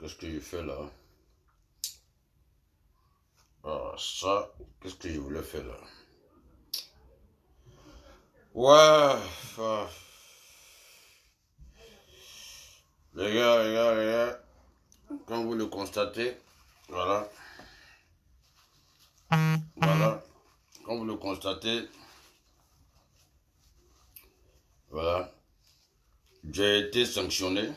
qu'est-ce que je fais là? Ah, ça, qu'est-ce que je voulais faire là? Ouais, ah, les gars, comme vous le constatez, voilà, voilà, comme vous le constatez, voilà, j'ai été sanctionné.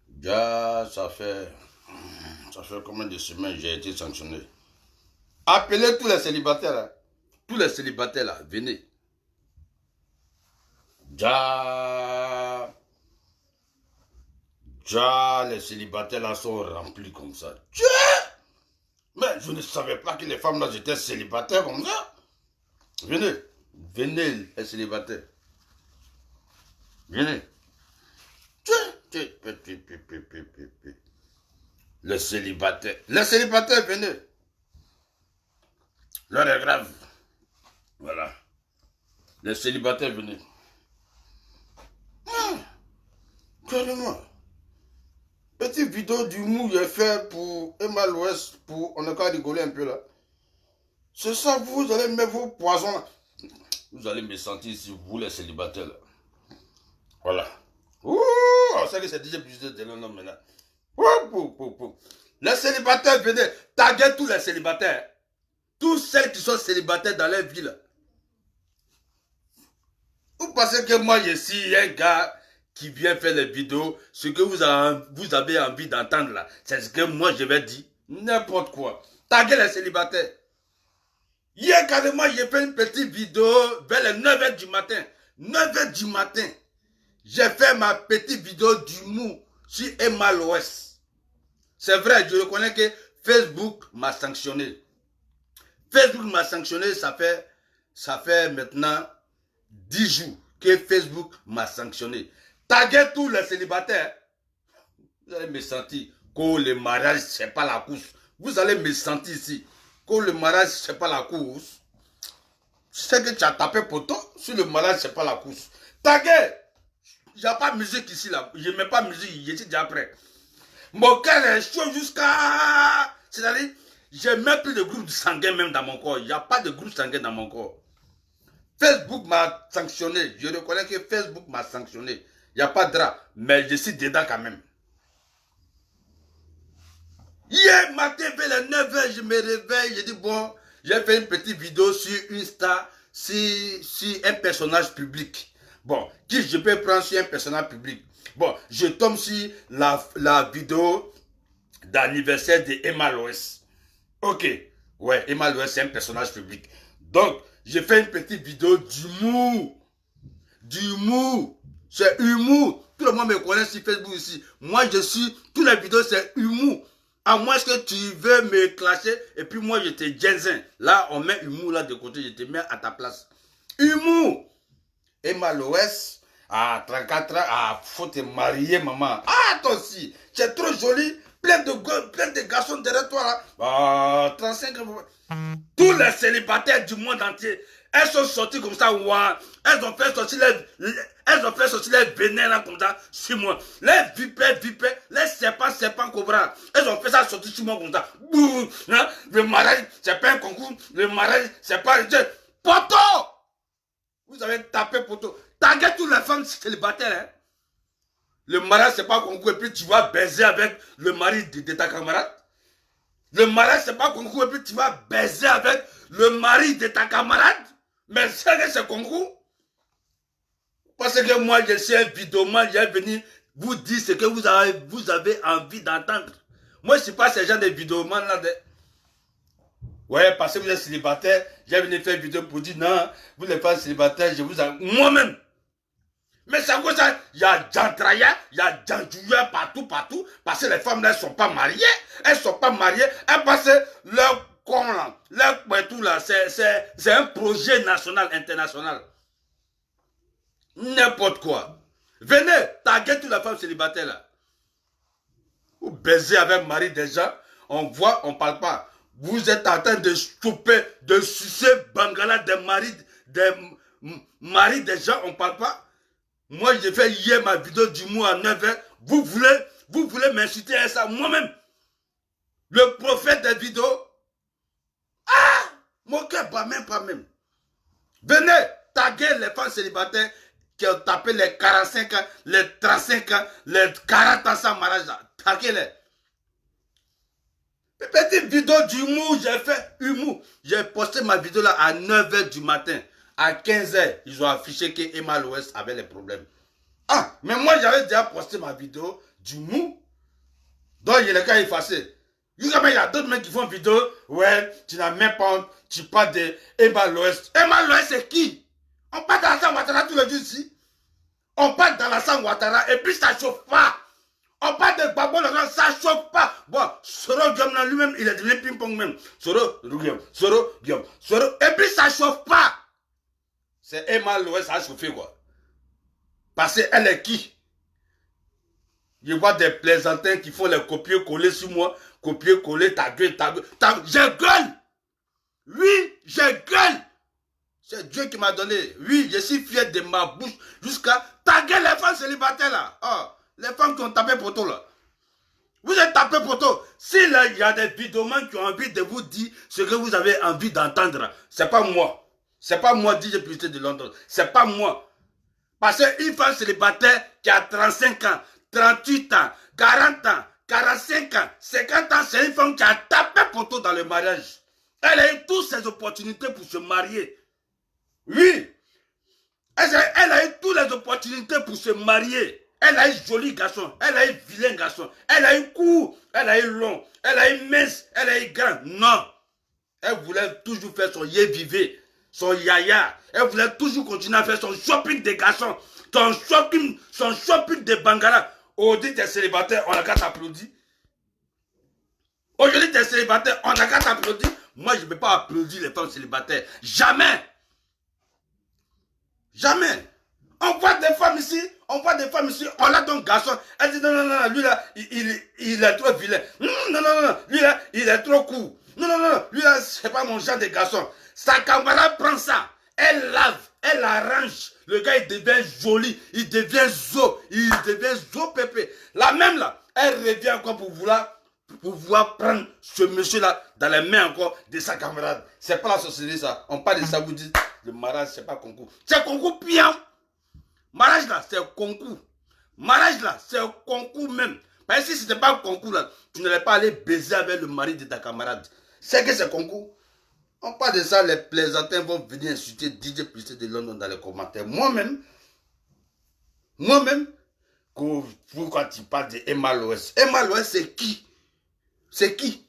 Déjà, ça fait combien de semaines j'ai été sanctionné? Appelez tous les célibataires là. Tous les célibataires là, venez. Déjà, les célibataires là sont remplis comme ça. Mais je ne savais pas que les femmes là étaient célibataires comme ça. Venez, venez les célibataires. Venez. Les célibataires, venez. L'heure est grave. Voilà. Les célibataires, venez. Carrément. Petite vidéo du mou j'ai fait pour Emma l'Ouest, pour on a qu'à rigoler un peu là. C'est ça, vous allez mettre vos poisons là. Vous allez me sentir ici, vous les célibataires là. Voilà. Ouh, on sait que c'est déjà business de l'homme maintenant. Ouh. Les célibataires, venez. Taguez tous les célibataires. Tous celles qui sont célibataires dans leur ville. Vous pensez que moi je suis un gars qui vient faire les vidéos, ce que vous avez envie d'entendre là, c'est ce que moi je vais dire. N'importe quoi. Taguez les célibataires. Hier carrément, j'ai fait une petite vidéo vers les 9h du matin. 9h du matin. J'ai fait ma petite vidéo d'humour sur Emma l'Ouest. C'est vrai, je reconnais que Facebook m'a sanctionné. Facebook m'a sanctionné, ça fait maintenant 10 jours que Facebook m'a sanctionné. Taguez tous les célibataires. Vous allez me sentir que le mariage, c'est pas la course. Vous allez me sentir ici que le mariage, c'est pas la course. Je sais que tu as tapé poteau sur le mariage, c'est pas la course. Taguez. Il n'y a pas de musique ici là. Je ne mets pas de musique, je suis déjà prêt. Mon cœur est chaud jusqu'à... C'est-à-dire, je n'ai même plus de groupe sanguin même dans mon corps. Il n'y a pas de groupe sanguin dans mon corps. Facebook m'a sanctionné. Je reconnais que Facebook m'a sanctionné. Il n'y a pas de drap. Mais je suis dedans quand même. Hier matin, vers les 9h, je me réveille. Je dis bon, j'ai fait une petite vidéo sur Insta, sur un personnage public. Bon, qui je peux prendre sur un personnage public? Bon, je tombe sur la vidéo d'anniversaire de Emma l'Ouest. Ok, ouais, Emma l'Ouest, c'est un personnage public. Donc, j'ai fait une petite vidéo d'humour. D'humour. C'est humour. Tout le monde me connaît sur Facebook ici. Moi, je suis... Toutes les vidéos, c'est humour. À moins que tu veux me clasher et puis moi, je te jensen. Là, on met humour là de côté. Je te mets à ta place. Humour. Emma l'Ouest, à 34 ans, ah, faut te marier, maman. Ah, toi aussi, tu es trop jolie, plein de garçons derrière toi là. Ah, 35 ans. Tous les célibataires du monde entier, elles sont sorties comme ça, ouah. Elles ont fait sortir les vénins là comme ça sur moi. Les vipères, les serpents, cobras. Elles ont fait ça sortir sur moi comme ça. Bouh, hein? Le mariage, c'est pas un concours. Le mariage, c'est pas un jeu. Poto! Vous avez tapé poteau. Taguez toutes les femmes célibataires. Hein? Le mariage, c'est pas un concours. Et puis tu vas baiser avec le mari de ta camarade. Le mariage, c'est pas un concours. Et puis tu vas baiser avec le mari de ta camarade. Mais c'est que c'est concours. Parce que moi, je suis un vidéoman. Je vais venir vous dire ce que vous avez envie d'entendre. Moi, je ne suis pas ce genre de vidéoman là. Ouais, parce que vous êtes célibataire, j'ai venu faire une vidéo pour dire non, vous n'êtes pas célibataire, je vous en... Moi-même. Mais c'est comme ça, il y a Jantraya, il y a Janjouya partout, parce que les femmes là, elles ne sont pas mariées. Elles ne sont pas mariées, elles passent leur con là, leur tout là, c'est un projet national, international. N'importe quoi. Venez, taguez toutes les femmes célibataires là. Vous baisez avec mari des gens, on voit, on ne parle pas. Vous êtes en train de choper, de sucer Bangala des maris des gens, on ne parle pas. Moi, j'ai fait hier ma vidéo d'humour à 9h. Vous voulez m'insulter à ça moi-même? Le prophète des vidéos? Ah! Mon cœur bat même pas même. Venez taguer les femmes célibataires qui ont tapé les 45 ans, les 35 ans, les 40 ans sans mariage. Taguez-les. Petite vidéo d'humour, j'ai fait humour. J'ai posté ma vidéo là à 9h du matin. À 15h, ils ont affiché que Emma Loès avait les problèmes. Ah, mais moi j'avais déjà posté ma vidéo d'humour. Donc il y a le cas effacé. Il y a d'autres mecs qui font vidéo. Ouais, tu n'as même pas honte. Tu parles de Emma Loès. Emma Loès c'est qui? On parle dans la sang Ouattara tous les jours ici. On parle dans la sang Ouattara et puis ça chauffe pas. On parle de Gbagbo, ça chauffe pas. Bon, Soro Guillaume lui-même, il est devenu ping-pong même. Soro Guillaume. Et puis ça chauffe pas. C'est Emma Loès, ça a chauffé quoi. Parce qu'elle est qui? Je vois des plaisantins qui font les copier-coller sur moi. Copier-coller, ta gueule. Je gueule. Oui, je gueule. C'est Dieu qui m'a donné. Oui, je suis fier de ma bouche jusqu'à taguer les femmes célibataires là. Oh, les femmes qui ont tapé poteau là. Vous êtes tapé poteau. Si là, il y a des vidéomans qui ont envie de vous dire ce que vous avez envie d'entendre, c'est pas moi. C'est pas moi, DJ Publicité de Londres. C'est pas moi. Parce qu'une femme célibataire qui a 35 ans, 38 ans, 40 ans, 45 ans, 50 ans, c'est une femme qui a tapé poteau dans le mariage. Elle a eu toutes ses opportunités pour se marier. Oui. Elle a eu toutes les opportunités pour se marier. Elle a eu joli garçon. Elle a eu vilain garçon. Elle a eu court. Elle a eu long. Elle a eu mince. Elle a eu grand. Non. Elle voulait toujours faire son yé-vivé. Son yaya. Elle voulait toujours continuer à faire son shopping des garçons. Son shopping de Bangala. Aujourd'hui, t'es célibataire, on n'a qu'à t'applaudir. Aujourd'hui, t'es célibataire, on n'a qu'à t'applaudir. Moi, je ne peux pas applaudir les femmes célibataires. Jamais. Jamais. On voit des femmes ici, on l'a donc garçon. Elle dit non, lui là, il est trop vilain. Non, lui là, il est trop court. Non, lui là, c'est pas mon genre de garçon. Sa camarade prend ça, elle lave, elle arrange. Le gars, il devient joli, il devient zo pépé. La même là, elle revient encore pour vouloir prendre ce monsieur-là dans les mains encore de sa camarade. C'est pas la société ça. On parle de ça, vous dites, le mariage, c'est pas concours. C'est concours bien. Mariage là, c'est concours. Mariage là, c'est concours même. Parce que si ce n'était pas un concours là, tu n'allais pas aller baiser avec le mari de ta camarade. C'est que c'est concours. On parle de ça, les plaisantins vont venir insulter DJ Publicité de Londres dans les commentaires. Moi-même, pourquoi tu parles de Emma Loès? Emma Loès, c'est qui? C'est qui?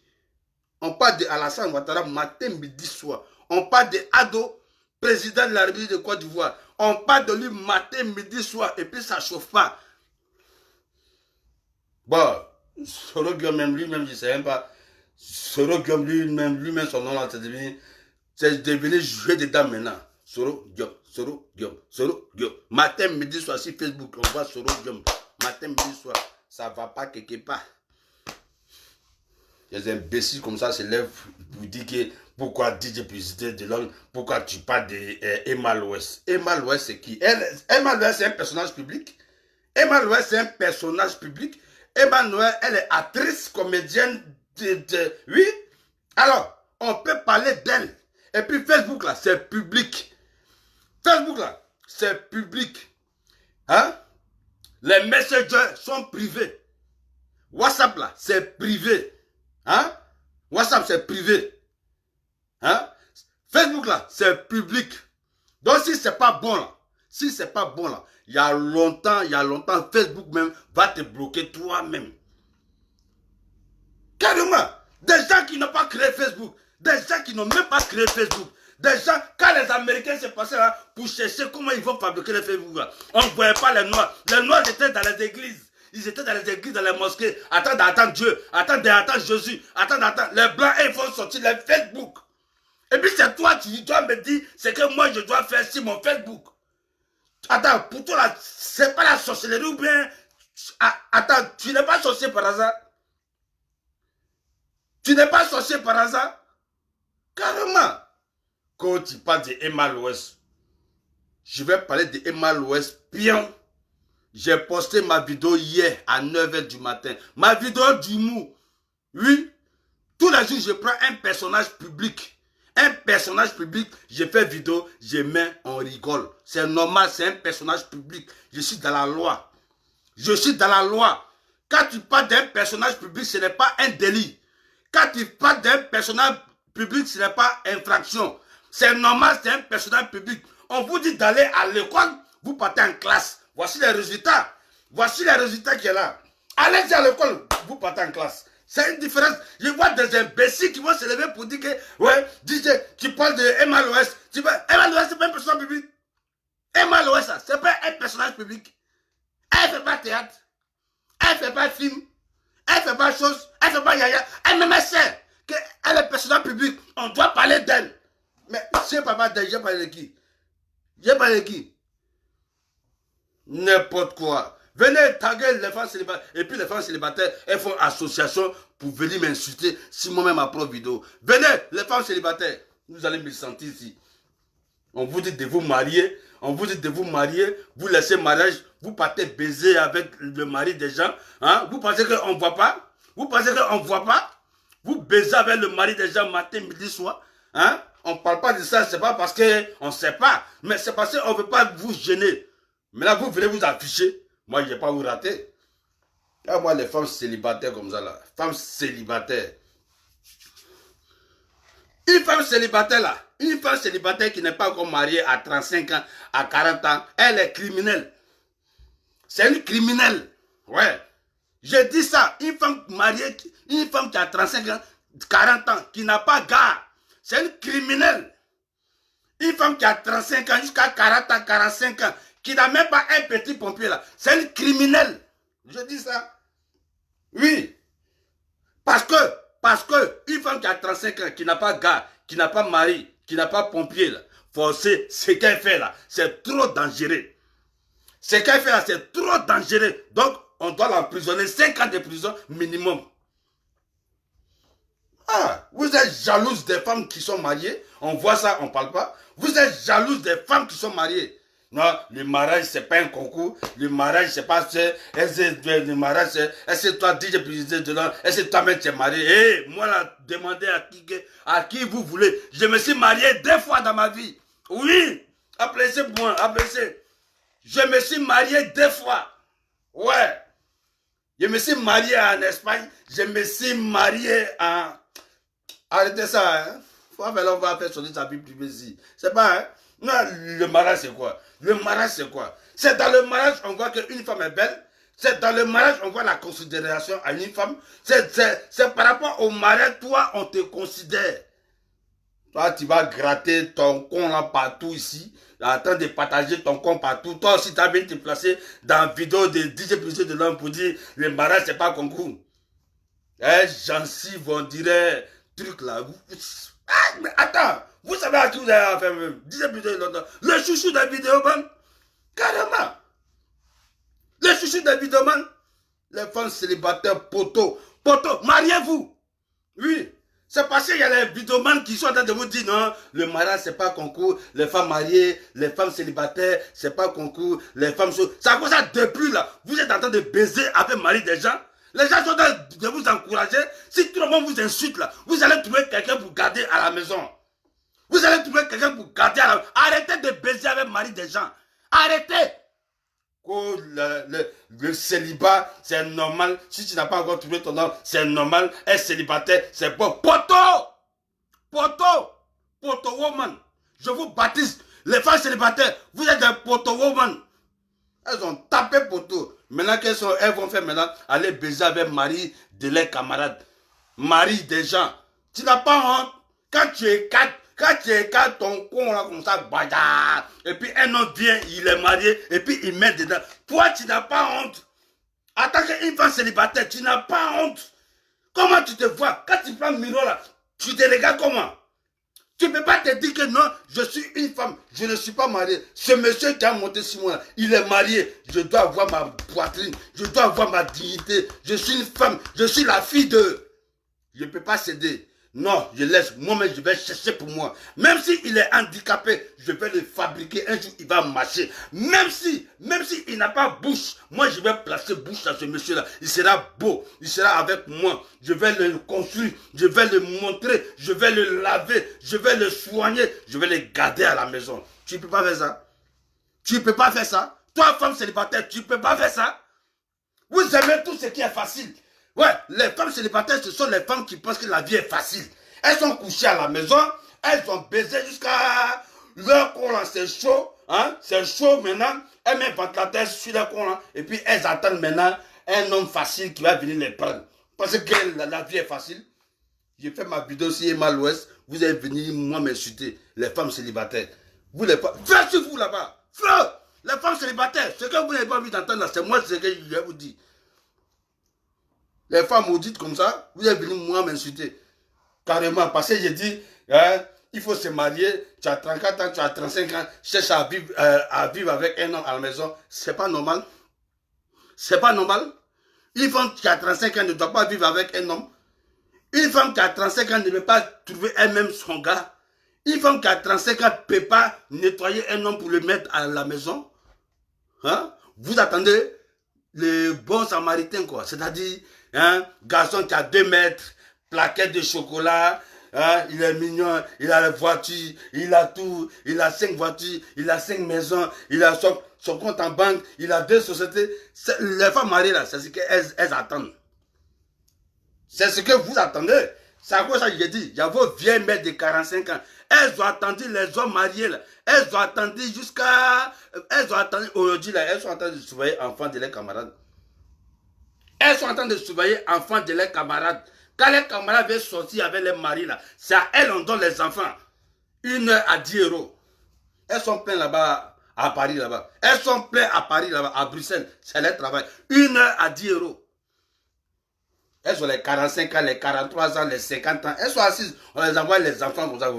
On parle de Alassane Ouattara matin, midi, soir. On parle de Ado, président de la République de Côte d'Ivoire. On parle de lui matin, midi, soir. Et puis ça ne chauffe pas. Bon, Soro Guillaume même lui-même, je ne sais même pas. Soro Guillaume lui-même, son nom là, c'est devenu jouer dedans maintenant. Soro Guillaume. Matin, midi, soir, sur Facebook, on voit Soro Guillaume. Matin, midi, soir. Ça ne va pas quelque part. Les imbéciles comme ça se lèvent pour dire que pourquoi DJ Publicité de Londres, pourquoi tu parles de Emma Loès. Emma Loès, c'est qui? Emma Loès, c'est un personnage public. Emma Loès, c'est un personnage public. Emma Loès, elle est actrice, comédienne. Oui. Alors, on peut parler d'elle. Et puis Facebook, là, c'est public. Facebook, là, c'est public. Hein? Les messengers sont privés. WhatsApp, là, c'est privé. Hein? WhatsApp, c'est privé. Hein? Facebook, là, c'est public. Donc, si c'est pas bon, là, il y a longtemps, Facebook même va te bloquer toi-même. Carrément. Des gens qui n'ont pas créé Facebook, des gens qui n'ont même pas créé Facebook, des gens, quand les Américains se passaient là pour chercher comment ils vont fabriquer les Facebook, là, on ne voyait pas les Noirs. Les Noirs étaient dans les églises. Ils étaient dans les églises, dans les mosquées, attendent Dieu, attendent Jésus, attendent. Les Blancs, ils vont sortir les Facebook. Et puis c'est toi, tu dois me dire ce que moi je dois faire sur mon Facebook. Attends, pour toi là, c'est pas la sorcellerie ou bien... Attends, tu n'es pas sorcier par hasard? Tu n'es pas sorcier par hasard? Carrément. Quand tu parles de Emma Loès, je vais parler de Emma Loès bien. J'ai posté ma vidéo hier à 9h du matin. Ma vidéo d'humour. Oui. Tous les jours, je prends un personnage public. Un personnage public, je fais vidéo, je mets, on rigole. C'est normal, c'est un personnage public. Je suis dans la loi. Je suis dans la loi. Quand tu parles d'un personnage public, ce n'est pas un délit. Quand tu parles d'un personnage public, ce n'est pas infraction. C'est normal, c'est un personnage public. On vous dit d'aller à l'école, vous partez en classe. Voici les résultats. Voici les résultats qui est là. Allez-y à l'école, vous partez en classe. C'est une différence. Je vois des imbéciles qui vont se lever pour dire que, ouais, DJ, tu parles de Emma Loès. Emma Loès, c'est pas un personnage public. Emma Loès, c'est pas un personnage public. Elle ne fait pas théâtre. Elle ne fait pas film. Elle ne fait pas chose. Elle ne fait pas yaya. Elle me sait qu'elle est personnage public. On doit parler d'elle. Mais je ne sais pas d'elle. J'ai parlé de qui? J'ai parlé de qui? N'importe quoi. Venez taguer les femmes célibataires. Et puis les femmes célibataires, elles font association pour venir m'insulter si moi-même ma propre vidéo. Venez, les femmes célibataires. Vous allez me sentir ici. On vous dit de vous marier. On vous dit de vous marier. Vous laissez mariage. Vous partez baiser avec le mari des gens. Hein? Vous pensez qu'on ne voit pas? Vous pensez qu'on ne voit pas? Vous baisez avec le mari des gens matin, midi, soir. Hein? On ne parle pas de ça. Ce n'est pas parce qu'on ne sait pas. Mais c'est parce qu'on ne veut pas vous gêner. Mais là, vous venez vous afficher. Moi, je ne vais pas vous rater. Là, moi, les femmes célibataires comme ça, là. Femmes célibataires. Une femme célibataire, là. Une femme célibataire qui n'est pas encore mariée à 35 ans, à 40 ans, elle est criminelle. C'est une criminelle. Ouais. Je dis ça. Une femme mariée, une femme qui a 35 ans, 40 ans, qui n'a pas gare, c'est une criminelle. Une femme qui a 35 ans jusqu'à 40 ans, 45 ans, qui n'a même pas un petit pompier là, c'est une criminelle. Je dis ça. Oui. Parce que une femme qui a 35 ans, qui n'a pas gars, qui n'a pas mari, qui n'a pas pompier là, forcé, ce qu'elle fait là, c'est trop dangereux. Ce qu'elle fait là, c'est trop dangereux. Donc, on doit l'emprisonner 5 ans de prison minimum. Ah, vous êtes jalouse des femmes qui sont mariées. On voit ça, on ne parle pas. Vous êtes jalouse des femmes qui sont mariées. Non, le mariage, ce n'est pas un concours. Le mariage, c'est pas ça. Le mariage, c'est toi, DJ président de l'an. Est-ce que toi-même tu es marié? Hey, moi, là, demandez à qui vous voulez. Je me suis marié 2 fois dans ma vie. Oui, appréciez-moi, appréciez. Je me suis marié 2 fois. Ouais. Je me suis marié en Espagne. Je me suis marié en... Arrêtez ça, hein. On va faire sonner sa Bible privée ici. C'est pas, hein. Non, le mariage, c'est quoi? Le mariage, c'est quoi? C'est dans le mariage, on voit qu'une femme est belle. C'est dans le mariage, on voit la considération à une femme. C'est par rapport au mariage, toi, on te considère. Toi, tu vas gratter ton con là partout ici, en train de partager ton con partout. Toi aussi, tu as bien te placer dans la vidéo de DJ Plus de l'homme pour dire le mariage, c'est pas concours. Eh, gencive, on dirait, truc là. Ah, mais attends, vous savez à qui vous avez affaire même? DJ Plus de l'homme. Le chouchou de la vidéo, man. Carrément. Le chouchou de la vidéo, man. Les femmes célibataires, poteau. Poteau, mariez-vous. Oui. C'est parce qu'il y a les vidéomans qui sont en train de vous dire non, le mariage c'est pas concours, les femmes mariées, les femmes célibataires, c'est pas concours, les femmes sont... C'est à cause ça depuis là, vous êtes en train de baiser avec le mari des gens. Les gens sont en train de vous encourager. Si tout le monde vous insulte là, vous allez trouver quelqu'un pour garder à la maison. Vous allez trouver quelqu'un pour garder à la maison. Arrêtez de baiser avec le mari des gens. Arrêtez. Oh, le célibat, c'est normal. Si tu n'as pas encore trouvé ton homme, c'est normal. Être célibataire, c'est bon. Poto! Poto! Poto woman. Je vous baptise. Les femmes célibataires, vous êtes des poto woman. Elles ont tapé poto. Maintenant elles vont faire maintenant aller baiser avec mari de leurs camarades. Mari des gens. Tu n'as pas honte. Quand tu écartes ton con là comme ça, bada, et puis un autre vient, il est marié, et puis il met dedans. Toi, tu n'as pas honte. En tant qu'une femme célibataire, tu n'as pas honte. Comment tu te vois? Quand tu prends le miroir là, tu te regardes comment? Tu ne peux pas te dire que non, je suis une femme, je ne suis pas marié. Ce monsieur qui a monté sur moi, il est marié. Je dois avoir ma poitrine, je dois avoir ma dignité. Je suis une femme, je suis la fille de... Je ne peux pas céder. Non, je laisse. Moi-même, je vais chercher pour moi. Même s'il est handicapé, je vais le fabriquer. Un jour, il va marcher. Même si il n'a pas bouche, moi, je vais placer bouche à ce monsieur-là. Il sera beau. Il sera avec moi. Je vais le construire. Je vais le montrer. Je vais le laver. Je vais le soigner. Je vais le garder à la maison. Tu ne peux pas faire ça. Tu ne peux pas faire ça. Toi, femme célibataire, tu ne peux pas faire ça. Vous aimez tout ce qui est facile. Ouais, les femmes célibataires, ce sont les femmes qui pensent que la vie est facile. Elles sont couchées à la maison, elles ont baisé jusqu'à leur colon, c'est chaud, hein, c'est chaud maintenant. Elles mettent ventilateur sur leur colon, et puis elles attendent maintenant un homme facile qui va venir les prendre. Parce que la vie est facile. J'ai fait ma vidéo sur Emma l'Ouest, vous êtes venus, moi, m'insulter, les femmes célibataires. Vous les femmes, faites sur vous là-bas, faites, les femmes célibataires, ce que vous n'avez pas envie d'entendre, c'est moi ce que je vais vous dire. Les femmes maudites comme ça, vous êtes venus moi m'insulter. Carrément, parce que j'ai dit, hein, il faut se marier, tu as 34 ans, tu as 35 ans, cherche à vivre avec un homme à la maison. C'est pas normal. C'est pas normal. Une femme qui a 35 ans ne doit pas vivre avec un homme. Une femme qui a 35 ans ne peut pas trouver elle-même son gars. Une femme qui a 35 ans ne peut pas nettoyer un homme pour le mettre à la maison. Hein? Vous attendez le bon samaritain, quoi. C'est-à-dire, un garçon qui a 2 mètres, plaquette de chocolat, hein, il est mignon, il a la voiture, il a tout, il a 5 voitures, il a 5 maisons, il a son compte en banque, il a 2 sociétés. Les femmes mariées, là, c'est ce qu'elles attendent. C'est ce que vous attendez. C'est à quoi ça j'ai dit. Il y a vos vieilles mères de 45 ans. Elles ont attendu les hommes mariés, là. Elles ont attendu jusqu'à... Elles ont attendu aujourd'hui, là. Elles sont en train de surveiller enfants de leurs camarades. Elles sont en train de surveiller enfants de leurs camarades. Quand les camarades viennent sortir avec les maris, là, c'est à elles on donne les enfants. 1 heure à 10 €. Elles sont pleines là-bas, à Paris, là-bas. Elles sont pleines à Paris, là-bas, à Bruxelles. C'est leur travail. 1 heure à 10 €. Elles ont les 45 ans, les 43 ans, les 50 ans. Elles sont assises. On les envoie les enfants comme ça.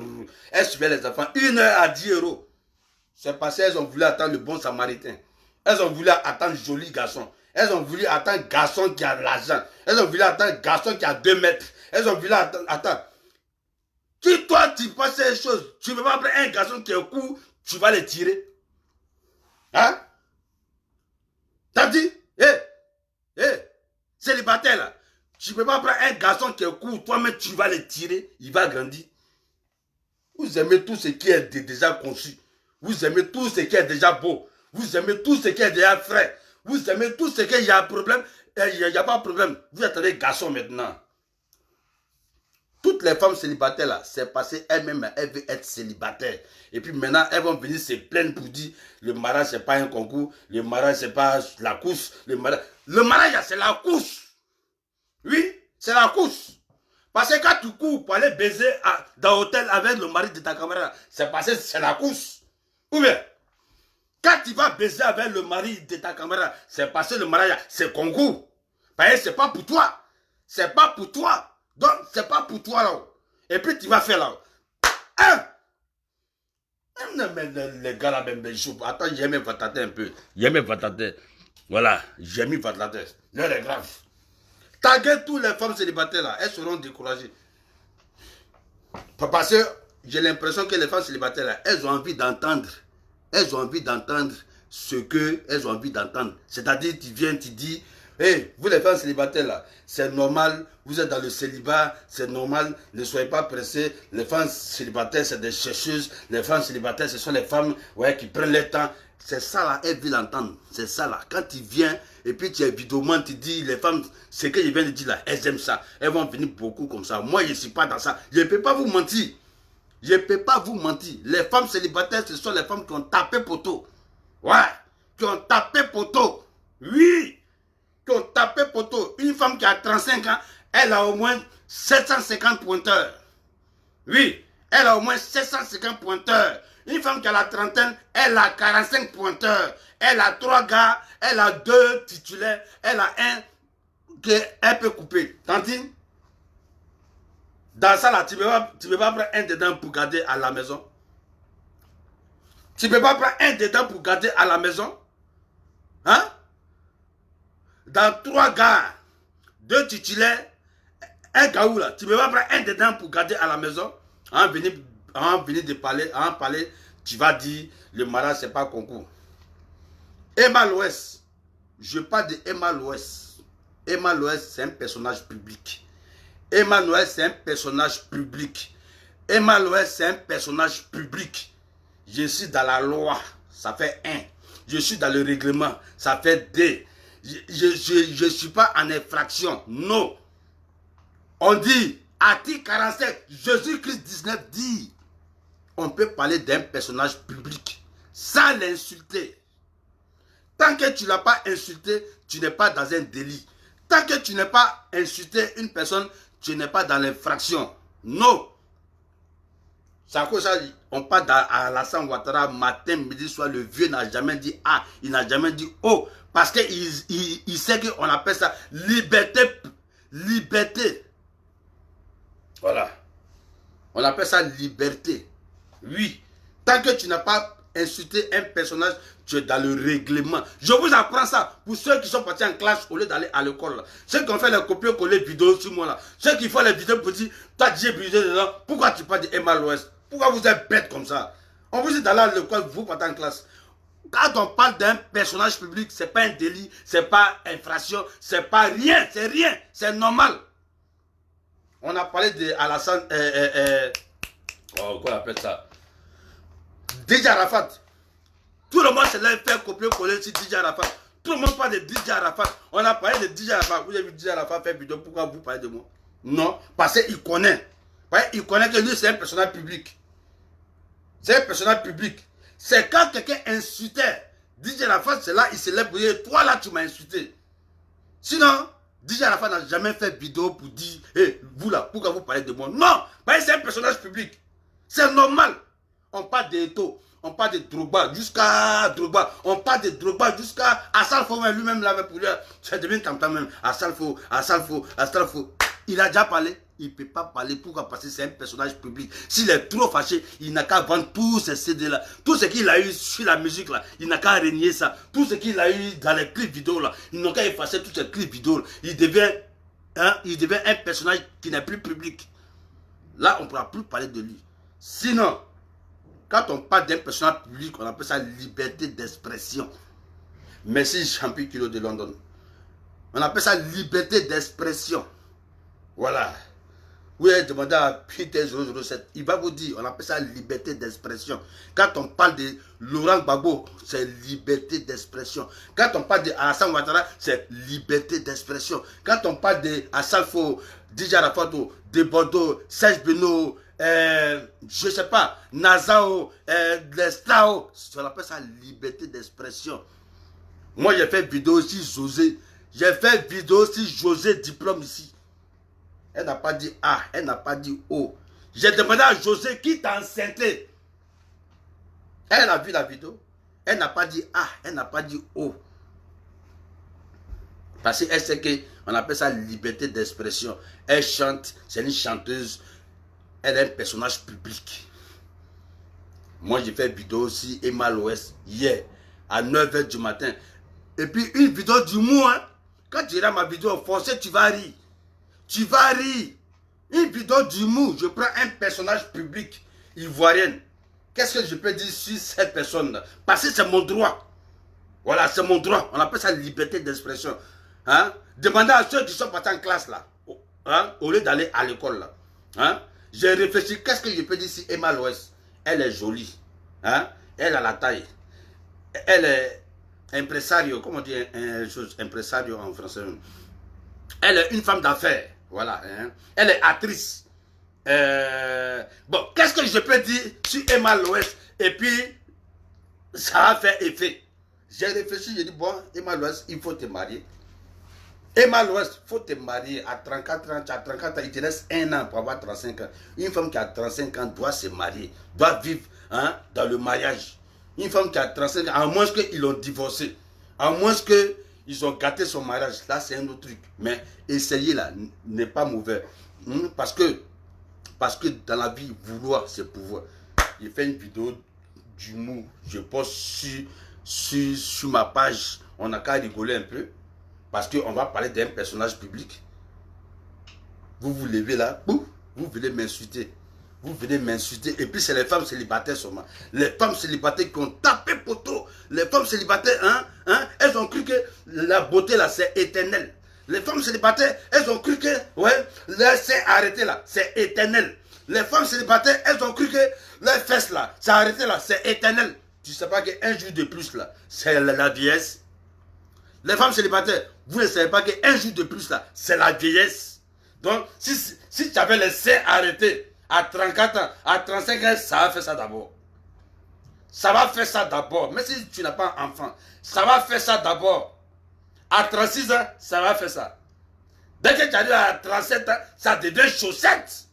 Elles suivent les enfants. 1 heure à 10 €. C'est parce qu'elles ont voulu attendre le bon samaritain. Elles ont voulu attendre joli garçon. Elles ont voulu attendre garçon qui a de l'argent. Elles ont voulu attendre garçon qui a 2 mètres. Elles ont voulu attendre. Si toi tu penses ces choses, tu ne peux pas prendre un garçon qui est court, tu vas le tirer. Hein? T'as dit? Célibataire là. Tu ne peux pas prendre un garçon qui est court, toi-même tu vas le tirer, il va grandir. Vous aimez tout ce qui est déjà conçu. Vous aimez tout ce qui est déjà beau. Vous aimez tout ce qui est déjà frais. Vous aimez tout ce qui y a problème. Il n'y a pas de problème. Vous êtes des garçons maintenant. Toutes les femmes célibataires là, c'est parce qu'elles-mêmes, elles veulent être célibataires. Et puis maintenant, elles vont venir se plaindre pour dire le mariage, c'est pas un concours. Le mariage, c'est pas la course. Le mariage, c'est la course. Oui, c'est la course. Parce que quand tu cours pour aller baiser dans l'hôtel avec le mari de ta camarade, c'est parce que c'est la course. Ou bien, quand tu vas baiser avec le mari de ta camarade, c'est parce que le mariage, c'est concours. Parce que c'est pas pour toi. C'est pas pour toi. Donc, c'est pas pour toi là. Et puis, tu vas faire là. Hein? Les gars là, même, attends, j'ai mis votre un peu. J'ai mis votre tête. Voilà, j'ai mis votre tête. L'heure est grave. Taguez toutes les femmes célibataires là, elles seront découragées. Parce que j'ai l'impression que les femmes célibataires là, elles ont envie d'entendre. Elles ont envie d'entendre ce qu'elles ont envie d'entendre. C'est-à-dire, tu viens, tu dis, hey, vous les femmes célibataires là, c'est normal, vous êtes dans le célibat, c'est normal, ne soyez pas pressés. Les femmes célibataires, c'est des chercheuses. Les femmes célibataires, ce sont les femmes qui prennent leur temps. C'est ça là, elles veulent l'entendre. C'est ça là. Quand tu viens, et puis tu es vidéoman, tu dis, les femmes, ce que je viens de dire là, elles aiment ça. Elles vont venir beaucoup comme ça. Moi, je ne suis pas dans ça. Je ne peux pas vous mentir. Je ne peux pas vous mentir. Les femmes célibataires, ce sont les femmes qui ont tapé poteau. Ouais, qui ont tapé poteau. Oui, qui ont tapé poteau. Une femme qui a 35 ans, elle a au moins 750 pointeurs. Oui, elle a au moins 750 pointeurs. Une femme qui a la trentaine, elle a 45 pointeurs. Elle a 3 gars, elle a 2 titulaires, elle a un qu'elle peut couper. Tantine, dans ça là, tu ne peux pas prendre un dedans pour garder à la maison. Tu ne peux pas prendre un dedans pour garder à la maison. Hein? Dans 3 gars, 2 titulaires, Un gaou là, tu ne peux pas prendre un dedans pour garder à la maison. En venir de parler, en parler, tu vas dire le mariage c'est pas concours. Emma Loès, je parle de Emma Loès. Emma Loès c'est un personnage public. Emma Loès c'est un personnage public. Emma Loès c'est un personnage public. Je suis dans la loi, ça fait 1. Je suis dans le règlement, ça fait 2. Je ne suis pas en infraction, non. On dit, article 47, Jésus-Christ 19 dit, on peut parler d'un personnage public sans l'insulter. Tant que tu ne l'as pas insulté, tu n'es pas dans un délit. Tant que tu n'as pas insulté une personne, tu n'es pas dans l'infraction. Non. C'est à cause de ça, on parle à Alassane Ouattara matin, midi, soir, le vieux n'a jamais dit A, il n'a jamais dit O. Parce qu'il sait qu'on appelle ça liberté. Liberté. Voilà. On appelle ça liberté. Oui. Tant que tu n'as pas insulté un personnage, tu es dans le règlement. Je vous apprends ça pour ceux qui sont partis en classe au lieu d'aller à l'école. Ceux qui ont fait les copier-coller vidéos sur moi là. Ceux qui font les vidéos pour dire, toi j'ai brisé dedans, pourquoi tu parles de Emma Loès? Pourquoi vous êtes bête comme ça? On vous dit d'aller à l'école, vous partez en classe. Quand on parle d'un personnage public, c'est pas un délit, c'est pas infraction, c'est pas rien, c'est normal. On a parlé de Alassane, comment on appelle ça? DJ Arafat. Tout le monde se lève faire copier-coller sur DJ Arafat. Tout le monde parle de DJ Arafat. On a parlé de DJ Arafat. Vous avez vu DJ Arafat faire vidéo, pourquoi vous parlez de moi? Non, parce qu'il connaît. Il connaît que lui c'est un personnage public. C'est un personnage public. C'est quand quelqu'un insultait DJ Arafat, c'est là, il se lève pour dire, toi là tu m'as insulté. Sinon, DJ Arafat n'a jamais fait vidéo pour dire, hey, vous là, pourquoi vous parlez de moi? Non, c'est un personnage public. C'est normal. On parle d'Eto, on parle de Drogba jusqu'à Drogba, on parle de Drogba jusqu'à Assalfo lui-même l'avait pour lui. Ça devient tam-tam même. Assalfo. Il a déjà parlé. Il ne peut pas parler. Pourquoi? Parce que c'est un personnage public. S'il est trop fâché, il n'a qu'à vendre tous ces CD-là. Tout ce qu'il a eu sur la musique, là, il n'a qu'à renier ça. Tout ce qu'il a eu dans les clips vidéo, là, il n'a qu'à effacer tous ces clips vidéo. Il devient un personnage qui n'est plus public. Là, on ne pourra plus parler de lui. Sinon, quand on parle d'un personnage public, on appelle ça liberté d'expression. Merci, Champion Kilo de London. On appelle ça liberté d'expression. Voilà. Vous avez demandé à Peter 007, il va vous dire, on appelle ça liberté d'expression. Quand on parle de Laurent Gbagbo, c'est liberté d'expression. Quand on parle de Alassane Ouattara, c'est liberté d'expression. Quand on parle de Assalfo, DJ Arafat, de Bordeaux, Serge Beno, je sais pas, Nazao, Lestao, on appelle ça liberté d'expression. Moi j'ai fait vidéo aussi José. J'ai fait vidéo aussi José diplôme ici. Elle n'a pas dit A, elle n'a pas dit O. J'ai demandé à José qui t'a enceinté. Elle a vu la vidéo. Elle n'a pas dit A, elle n'a pas dit O. Parce qu'elle sait qu'on appelle ça liberté d'expression. Elle chante, c'est une chanteuse. Elle est un personnage public. Moi, j'ai fait une vidéo aussi, Emma Loès, hier, à 9 h du matin. Et puis, une vidéo d'humour. Hein? Quand tu iras ma vidéo, forcément, tu vas rire. Tu vas rire. Une vidéo d'humour, je prends un personnage public ivoirien. Qu'est-ce que je peux dire sur cette personne-là? Parce que c'est mon droit. Voilà, c'est mon droit. On appelle ça liberté d'expression. Hein? Demandez à ceux qui sont partis en classe là, hein? Au lieu d'aller à l'école là. Hein? J'ai réfléchi, qu'est-ce que je peux dire sur Emma Loès? Elle est jolie. Hein? Elle a la taille. Elle est impresario. Comment on dit impresario en français? Elle est une femme d'affaires. Voilà. Hein? Elle est actrice. Bon, qu'est-ce que je peux dire sur Emma Loès? Et puis, ça a fait effet. J'ai réfléchi, j'ai dit, bon, Emma Loès, il faut te marier. Emma Loès, il faut te marier à 34 ans. À 34 ans, il te reste 1 an pour avoir 35 ans. Une femme qui a 35 ans doit se marier, doit vivre hein, dans le mariage. Une femme qui a 35 ans, à moins qu'ils ont divorcé, à moins qu'ils ont gâté son mariage, là c'est un autre truc. Mais essayer là n'est pas mauvais. Parce que dans la vie, vouloir c'est pouvoir. J'ai fait une vidéo d'humour, je poste sur ma page, on n'a qu'à rigoler un peu. Parce qu'on va parler d'un personnage public. Vous vous levez là, boum, vous venez m'insulter. Vous venez m'insulter. Et puis c'est les femmes célibataires seulement. Les femmes célibataires qui ont tapé poteau. Les femmes célibataires, elles ont cru que la beauté là, c'est éternel. Les femmes célibataires, elles ont cru que, ouais, leur sein arrêté là, c'est éternel. Les femmes célibataires, elles ont cru que leurs fesses là, c'est arrêté là, c'est éternel. Tu ne sais pas qu'un jour de plus là, c'est la vieillesse. Les femmes célibataires, vous ne savez pas qu'un jour de plus là, c'est la vieillesse. Donc, si tu avais les seins arrêtés à 34 ans, à 35 ans, ça va faire ça d'abord. Ça va faire ça d'abord. Mais si tu n'as pas enfant, ça va faire ça d'abord. À 36 ans, ça va faire ça. Dès que tu arrives à 37 ans, ça devient chaussette.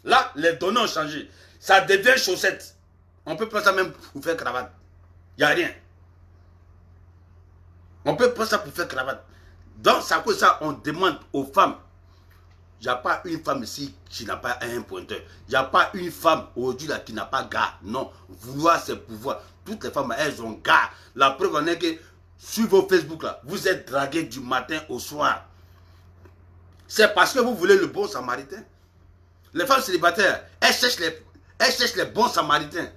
Là, les données ont changé. Ça devient chaussette. On peut prendre ça même pour faire cravate. Il n'y a rien. On peut prendre ça pour faire cravate. Donc, c'est à cause de ça, on demande aux femmes. Il n'y a pas une femme ici qui n'a pas un pointeur. Il n'y a pas une femme aujourd'hui là qui n'a pas gars. Non, vouloir c'est pouvoir. Toutes les femmes, elles ont gars. La preuve en est que sur vos Facebook là, vous êtes dragués du matin au soir. C'est parce que vous voulez le bon samaritain. Les femmes célibataires, elles cherchent les bons samaritains.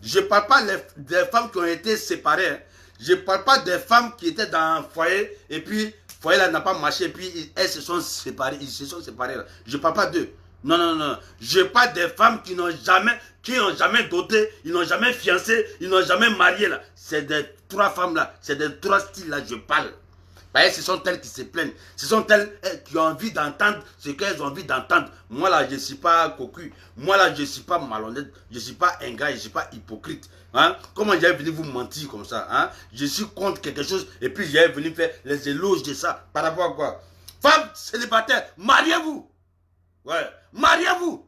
Je ne parle pas des femmes qui ont été séparées. Hein. Je ne parle pas des femmes qui étaient dans un foyer et puis le foyer là n'a pas marché et puis elles se sont séparées. Ils se sont séparés. Là. Je ne parle pas d'eux. Non, non, non. Je parle des femmes qui n'ont jamais doté, ils n'ont jamais fiancé, ils n'ont jamais marié. Là. C'est des trois femmes là, c'est des trois styles là, je parle. Bah, ce sont elles qui se plaignent. Ce sont elles qui ont envie d'entendre ce qu'elles ont envie d'entendre. Moi là, je ne suis pas cocu. Moi là, je ne suis pas malhonnête. Je ne suis pas ingrat, je ne suis pas hypocrite. Hein? Comment j'ai venu vous mentir comme ça? Hein? Je suis contre quelque chose et puis j'ai venu faire les éloges de ça. Par rapport à quoi? Femmes célibataires, mariez-vous. Ouais, mariez-vous.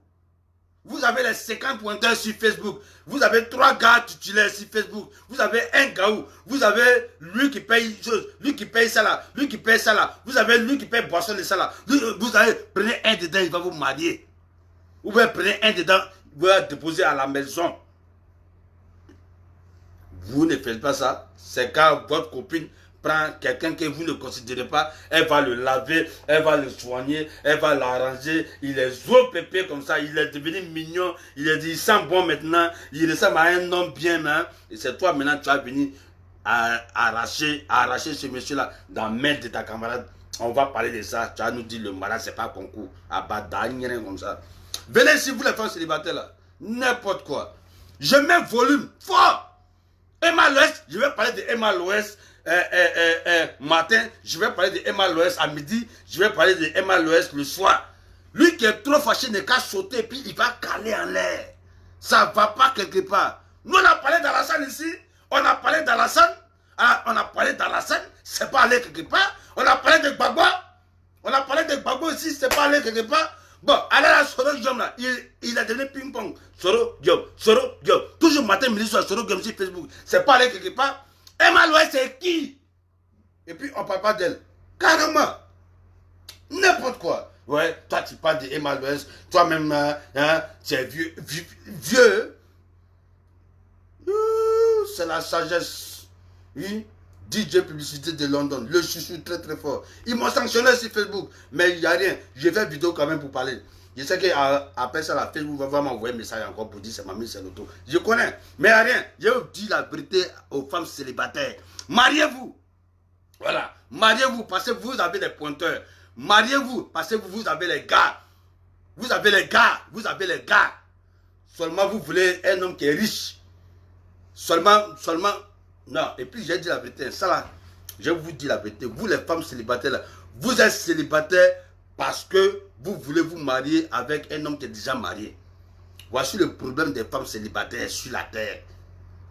Vous avez les 50 pointeurs sur Facebook. Vous avez 3 gars titulaires sur Facebook. Vous avez un gaou. Vous avez lui qui paye chose. Lui qui paye ça là. Lui qui paye ça là. Vous avez lui qui paye boisson de ça là. Vous avez, prenez un dedans, il va vous marier. Ou bien prenez un dedans, vous allez déposer à la maison. Vous ne faites pas ça. C'est quand votre copine prend quelqu'un que vous ne considérez pas, elle va le laver, elle va le soigner, elle va l'arranger, il est zo-pépé comme ça, il est devenu mignon, il sent bon maintenant, il ressemble à un homme bien, hein? Et c'est toi maintenant tu vas venir arracher ce monsieur-là dans la main de ta camarade. On va parler de ça, tu vas nous dire le mariage c'est pas concours, à badagne, rien comme ça. Venez ici, vous les femmes célibataires là, n'importe quoi. Je mets volume fort. Emma Loès, je vais parler de Emma Loès matin, je vais parler de Emma Loès à midi, je vais parler de Emma Loès le soir. Lui qui est trop fâché n'est qu'à sauter puis il va caler en l'air. Ça ne va pas quelque part. Nous on a parlé d'Alassane ici, on a parlé d'Alassane, c'est pas allé quelque part. On a parlé de Gbagbo ici, c'est pas allé quelque part. Bon, allez là, Soro Guillaume là, il a donné ping-pong. Soro Guillaume. Toujours matin, midi, soir, Soro Guillaume sur Facebook. C'est pas allé quelque part. Emma Loès, c'est qui? Et puis, on parle pas d'elle. Carrément. N'importe quoi. Ouais, toi, tu parles d'Emma Loès. Toi-même, hein, tu es vieux. C'est la sagesse. Oui. DJ Publicité de London, le chouchou très très fort. Ils m'ont sanctionné sur Facebook, mais il n'y a rien. Je fais vidéo quand même pour parler. Je sais qu'après ça, la Facebook va m'envoyer un message encore pour dire c'est mamie, c'est l'auto. Je connais, mais il n'y a rien. Je vous dis la vérité aux femmes célibataires. Mariez-vous. Voilà. Mariez-vous parce que vous avez des pointeurs. Mariez-vous parce que vous avez les gars. Vous avez les gars. Seulement vous voulez un homme qui est riche. Seulement. Non, et puis j'ai dit la vérité, ça là, je vous dis la vérité, vous les femmes célibataires là, vous êtes célibataires parce que vous voulez vous marier avec un homme qui est déjà marié. Voici le problème des femmes célibataires sur la terre.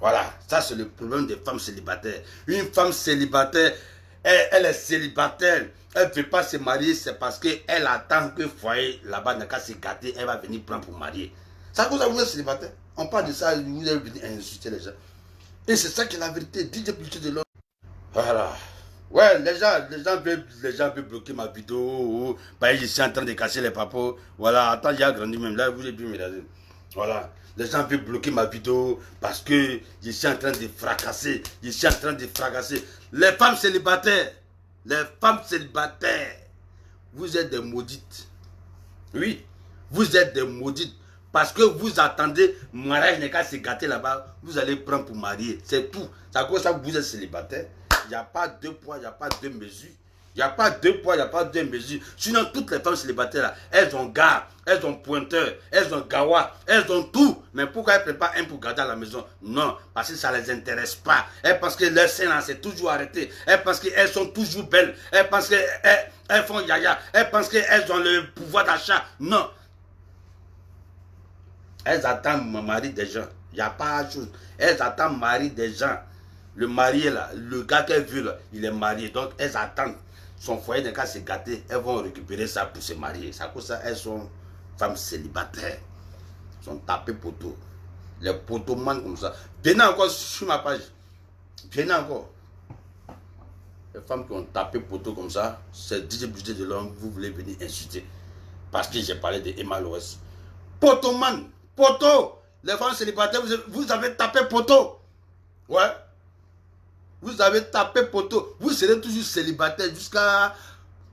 Voilà, ça c'est le problème des femmes célibataires. Une femme célibataire, elle est célibataire, elle ne veut pas se marier, c'est parce qu'elle attend que le foyer là-bas n'a qu'à se gâter, elle va venir prendre pour marier. Ça cause à vous êtes célibataire. On parle de ça, vous allez venir insulter les gens. Et c'est ça qui est la vérité. DJ Publicité de l'homme. Voilà. Ouais, les gens veulent bloquer ma vidéo. Bah, je suis en train de casser les papos. Voilà, attends, j'ai agrandi même. Là, vous avez pu me regarder. Voilà. Les gens veulent bloquer ma vidéo parce que je suis en train de fracasser. Les femmes célibataires, vous êtes des maudites. Oui, vous êtes des maudites. Parce que vous attendez, mariage n'est qu'à se gâter là-bas, vous allez prendre pour marier. C'est tout. C'est à cause de ça que vous êtes célibataire. Il n'y a pas deux poids, il n'y a pas deux mesures. Il n'y a pas deux poids, il n'y a pas deux mesures. Sinon, toutes les femmes célibataires, là, elles ont gare, elles ont pointeur, elles ont gawa, elles ont tout. Mais pourquoi elles ne prennent pas un pour garder à la maison? Non, parce que ça ne les intéresse pas. Elles pensent que leur sein s'est toujours arrêté. Elles pensent qu'elles sont toujours belles. Elles pensent qu'elles font yaya. Elles pensent qu'elles ont le pouvoir d'achat. Non. Elles attendent le mari des gens. Il n'y a pas de chose. Elles attendent le mari des gens. Le marié là, le gars qu'elles veulent, là, il est marié. Donc elles attendent. Son foyer n'est qu'à se gâter. Elles vont récupérer ça pour se marier. C'est à cause de ça, elles sont femmes célibataires. Elles sont tapées poteaux. Les poteaux-man comme ça. Venez encore sur ma page. Venez encore. Les femmes qui ont tapé poteau comme ça, c'est DJ Budget de l'homme, vous voulez venir insulter. Parce que j'ai parlé de Emma Loès. Poteau-man. Poteau, les femmes célibataires, vous avez tapé poteau. Ouais. Vous avez tapé poteau. Vous serez toujours célibataire jusqu'à...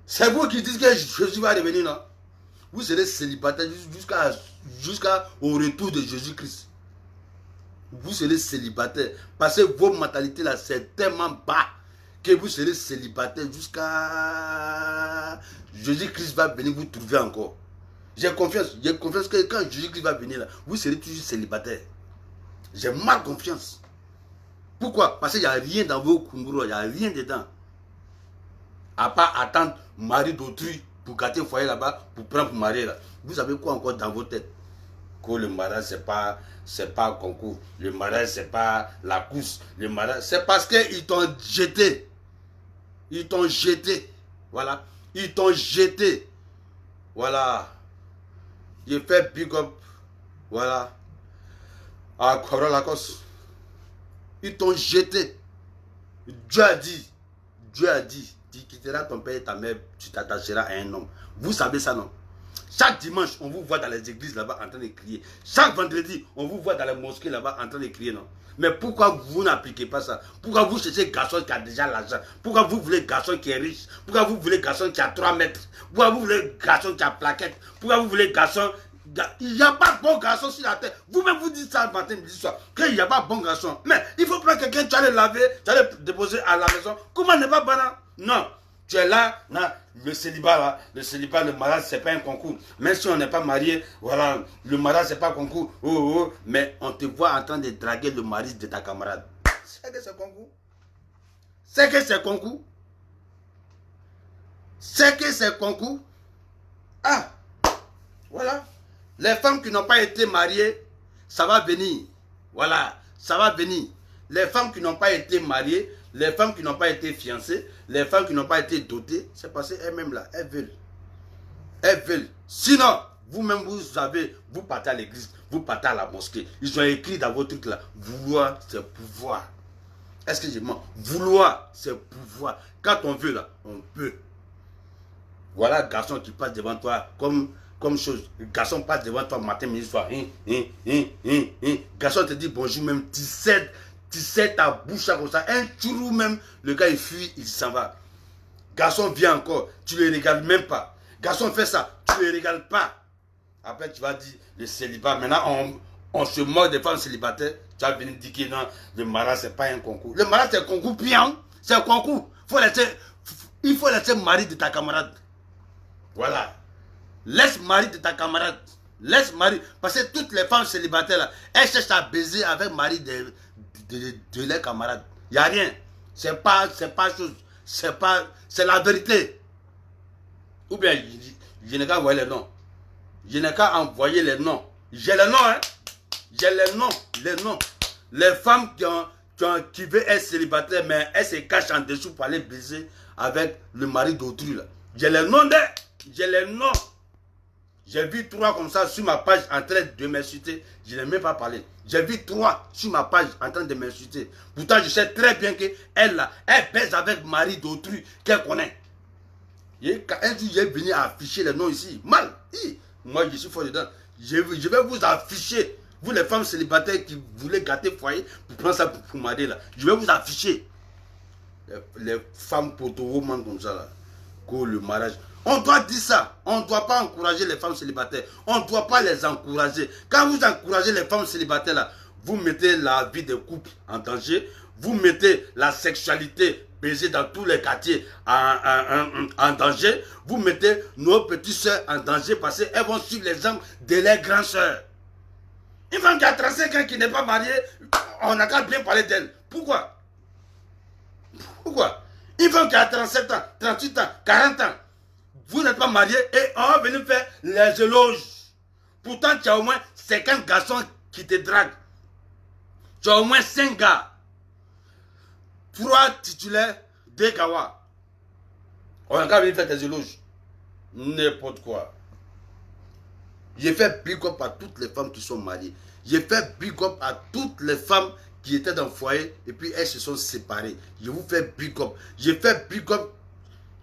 C'est vous qui dites que Jésus va revenir, non? Vous serez célibataire jusqu'au retour de Jésus-Christ. Vous serez célibataire. Parce que vos mentalités là, c'est tellement bas que vous serez célibataire jusqu'à... Jésus-Christ va venir vous trouver encore. J'ai confiance que quand Jésus-Christ va venir là, vous serez toujours célibataire. J'ai mal confiance. Pourquoi? Parce qu'il n'y a rien dans vos kunguro, il n'y a rien dedans. À part attendre mari d'autrui pour gâter le foyer là-bas, pour prendre pour marier là. Vous savez quoi encore dans vos têtes? Que le mariage, c'est pas un concours. Le mariage, c'est pas la course. Le mariage, c'est parce qu'ils t'ont jeté. Ils t'ont jeté. Voilà. Ils t'ont jeté. Voilà. J'ai fait big up, voilà, à Cobra Lacoste. Ils t'ont jeté. Dieu a dit, tu quitteras ton père et ta mère, tu t'attacheras à un homme. Vous savez ça, non? Chaque dimanche, on vous voit dans les églises là-bas en train de crier. Chaque vendredi, on vous voit dans les mosquées là-bas en train de crier, non? Mais pourquoi vous n'appliquez pas ça? Pourquoi vous cherchez garçon qui a déjà l'argent? Pourquoi vous voulez garçon qui est riche? Pourquoi vous voulez garçon qui a 3 mètres? Pourquoi vous voulez garçon qui a plaquette? Pourquoi vous voulez garçon... Il n'y a pas de bon garçon sur la terre. Vous-même vous dites ça le matin, midi, soir, qu'il n'y a pas de bon garçon. Mais il faut prendre quelqu'un, tu vas le laver, tu vas le déposer à la maison. Comment n'est pas banal? Non. Tu es là, non, le célibat, le mariage, c'est pas un concours. Même si on n'est pas marié, voilà, le mariage, c'est pas un concours. Mais on te voit en train de draguer le mari de ta camarade. C'est que c'est concours. C'est que c'est concours. C'est que c'est concours. Ah, voilà. Les femmes qui n'ont pas été mariées, ça va venir. Voilà, ça va venir. Les femmes qui n'ont pas été mariées, les femmes qui n'ont pas été fiancées, les femmes qui n'ont pas été dotées, c'est parce qu'elles-mêmes là, elles veulent. Elles veulent. Sinon, vous-même, vous partez à l'église, vous partez à la mosquée. Ils ont écrit dans votre truc là, vouloir, c'est pouvoir. Est-ce que je mens? Vouloir, c'est pouvoir. Quand on veut là, on peut. Voilà, garçon qui passe devant toi comme chose. Le garçon passe devant toi matin, midi, soir. Garçon te dit bonjour même, tu sais ta bouche comme ça. Un tourou même, le gars il fuit, il s'en va. Garçon vient encore, tu ne le regardes même pas. Garçon fait ça, tu ne le regardes pas. Après tu vas dire le célibat. Maintenant on se moque des femmes célibataires. Tu vas venir dire que non, le mariage c'est pas un concours. Le mariage c'est un concours bien, c'est un concours. Il faut laisser le mari de ta camarade. Voilà. Laisse mari de ta camarade. Laisse mari. Parce que toutes les femmes célibataires là, elles cherchent à baiser avec mari de leurs camarades. Il n'y a rien. C'est pas chose. C'est la vérité. Ou bien, je n'ai qu'à envoyer les noms. Je n'ai qu'à envoyer les noms. J'ai les noms, hein. J'ai les noms. Les femmes qui veulent être célibataires, mais elles se cachent en dessous pour aller baiser avec le mari d'autrui là. J'ai les noms d'elles. J'ai les noms. J'ai vu 3 comme ça sur ma page en train de m'insulter. Je n'ai même pas parlé. J'ai vu 3 sur ma page en train de m'insulter. Pourtant, je sais très bien qu'elle là, elle baise avec mari d'autrui qu'elle connaît. Un jour, j'ai venu afficher les noms ici. Mal. Moi, je suis fort dedans. Je vais vous afficher. Vous, les femmes célibataires qui voulaient gâter le foyer pour prendre ça pour marier là. Je vais vous afficher. Les femmes poteaux comme ça là. Que le mariage. On doit dire ça. On ne doit pas encourager les femmes célibataires. On ne doit pas les encourager. Quand vous encouragez les femmes célibataires, là, vous mettez la vie des couples en danger. Vous mettez la sexualité baisée dans tous les quartiers en danger. Vous mettez nos petites soeurs en danger parce qu'elles vont suivre l'exemple de leurs grandes soeurs. Une femme qui a 35 ans qui n'est pas mariée, on n'a qu'à bien parler d'elle. Pourquoi? Pourquoi? Une femme qui a 37 ans, 38 ans, 40 ans, vous n'êtes pas marié et on va venir faire les éloges. Pourtant, tu as au moins 50 garçons qui te draguent. Tu as au moins 5 gars. 3 titulaires, 2 gawa. On n'a qu'à venir faire des éloges. N'importe quoi. J'ai fait big up à toutes les femmes qui sont mariées. J'ai fait big up à toutes les femmes qui étaient dans le foyer et puis elles se sont séparées. Je vous fais big up. J'ai fait big up.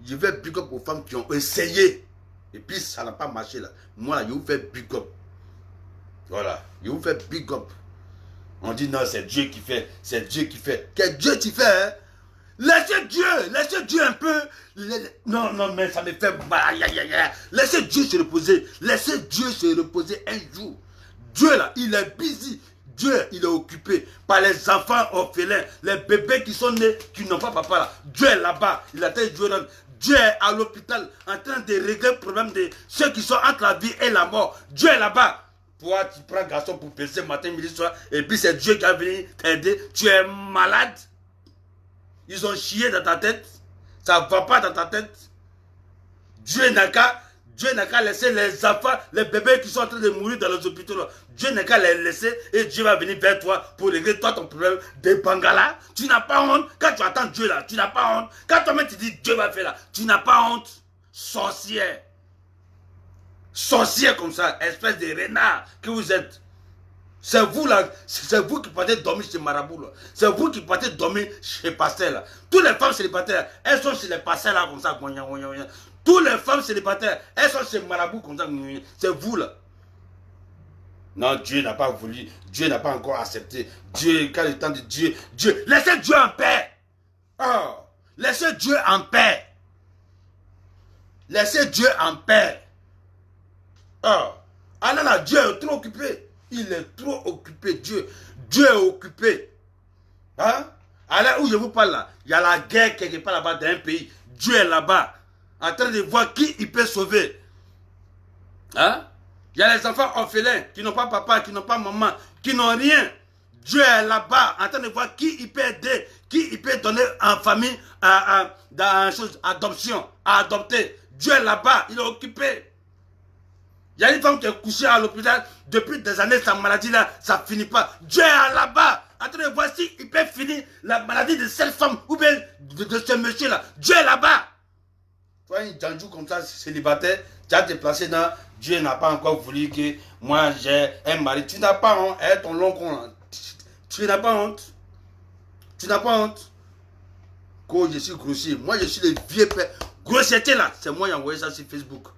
Je vais big up aux femmes qui ont essayé. Et puis ça n'a pas marché là. Moi, je vous fais big up. Voilà. Je vous fais big up. On dit non, c'est Dieu qui fait. C'est Dieu qui fait. Quel Dieu qui fait, hein? Laissez Dieu un peu. Non, non, mais ça me fait mal. Laissez Dieu se reposer. Laissez Dieu se reposer un jour. Dieu là, il est busy. Dieu, il est occupé par les enfants orphelins, les bébés qui sont nés, qui n'ont pas papa là. Dieu est là-bas. Il a été Dieu. Dieu est à l'hôpital en train de régler le problème de ceux qui sont entre la vie et la mort. Dieu est là-bas. Toi, tu prends garçon pour passer matin, midi, soir, et puis c'est Dieu qui a venu t'aider. Tu es malade. Ils ont chié dans ta tête. Ça ne va pas dans ta tête. Dieu n'a qu'à laisser les enfants, les bébés qui sont en train de mourir dans les hôpitaux. Là. Dieu n'a qu'à les laisser et Dieu va venir vers toi pour régler toi ton problème de Bangala. Tu n'as pas honte. Quand tu attends Dieu là, tu n'as pas honte. Quand toi-même tu dis Dieu va faire là, tu n'as pas honte. Sorcière. Sorcière comme ça, espèce de renard que vous êtes. C'est vous là, c'est vous qui partez dormir chez Marabout là. C'est vous qui partez dormir chez Pasteur là. Toutes les femmes célibataires, elles sont chez les Pasteurs là comme ça. Toutes les femmes célibataires, elles sont chez Marabout comme ça. C'est vous là. Non, Dieu n'a pas voulu, Dieu n'a pas encore accepté. Dieu, quand le temps de Dieu, laissez Dieu en paix. Oh, laissez Dieu en paix. Laissez Dieu en paix. Oh, alors là, Dieu est trop occupé. Il est trop occupé, Dieu. Dieu est occupé. Hein? Alors où je vous parle là, il y a la guerre quelque part là-bas dans un pays. Dieu est là-bas, en train de voir qui il peut sauver. Hein? Il y a les enfants orphelins qui n'ont pas papa, qui n'ont pas maman, qui n'ont rien. Dieu est là-bas, en train de voir qui il peut aider, qui il peut donner en famille, dans chose, adoption, à adopter. Dieu est là-bas, il est occupé. Il y a une femme qui est couchée à l'hôpital depuis des années, sa maladie là, ça ne finit pas. Dieu est là-bas, en train de voir si il peut finir la maladie de cette femme ou bien de ce monsieur là. Dieu est là-bas. Toi, un janjou comme ça, célibataire, tu as déplacé dans Dieu n'a pas encore voulu que moi j'ai un mari. Tu n'as pas honte, hein, ton long con. Tu n'as pas honte. Tu n'as pas honte. Quand je suis grossier, moi je suis le vieux père. Grossièreté là, c'est moi qui ai envoyé ça sur Facebook.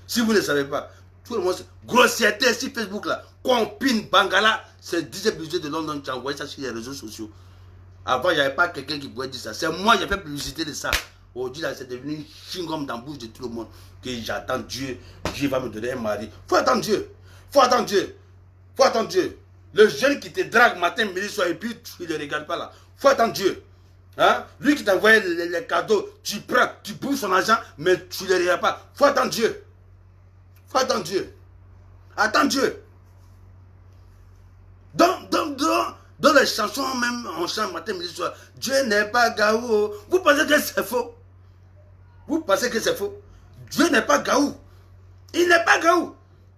Si vous ne savez pas, tout le monde sait. Grossièreté sur Facebook là, compine, Bangala, c'est DJ Budget de London qui a envoyé ça sur les réseaux sociaux. Avant, il n'y avait pas quelqu'un qui pouvait dire ça. C'est moi qui ai fait publicité de ça. Aujourd'hui, là, c'est devenu chewing-gum dans la bouche de tout le monde. Que j'attends Dieu, Dieu va me donner un mari. Faut attendre Dieu. Faut attendre Dieu. Faut attendre Dieu. Le jeune qui te drague matin, midi, soir, et puis tu ne le regardes pas là. Faut attendre Dieu. Hein? Lui qui t'envoie les cadeaux, tu prends, tu bouffes son argent, mais tu ne le regardes pas. Faut attendre Dieu. Faut attendre Dieu. Attends Dieu. Dans les chansons, même on chante matin, midi, soir. Dieu n'est pas Gaou. Vous pensez que c'est faux? Vous pensez que c'est faux? Dieu n'est pas Gaou. Il n'est pas Gaou.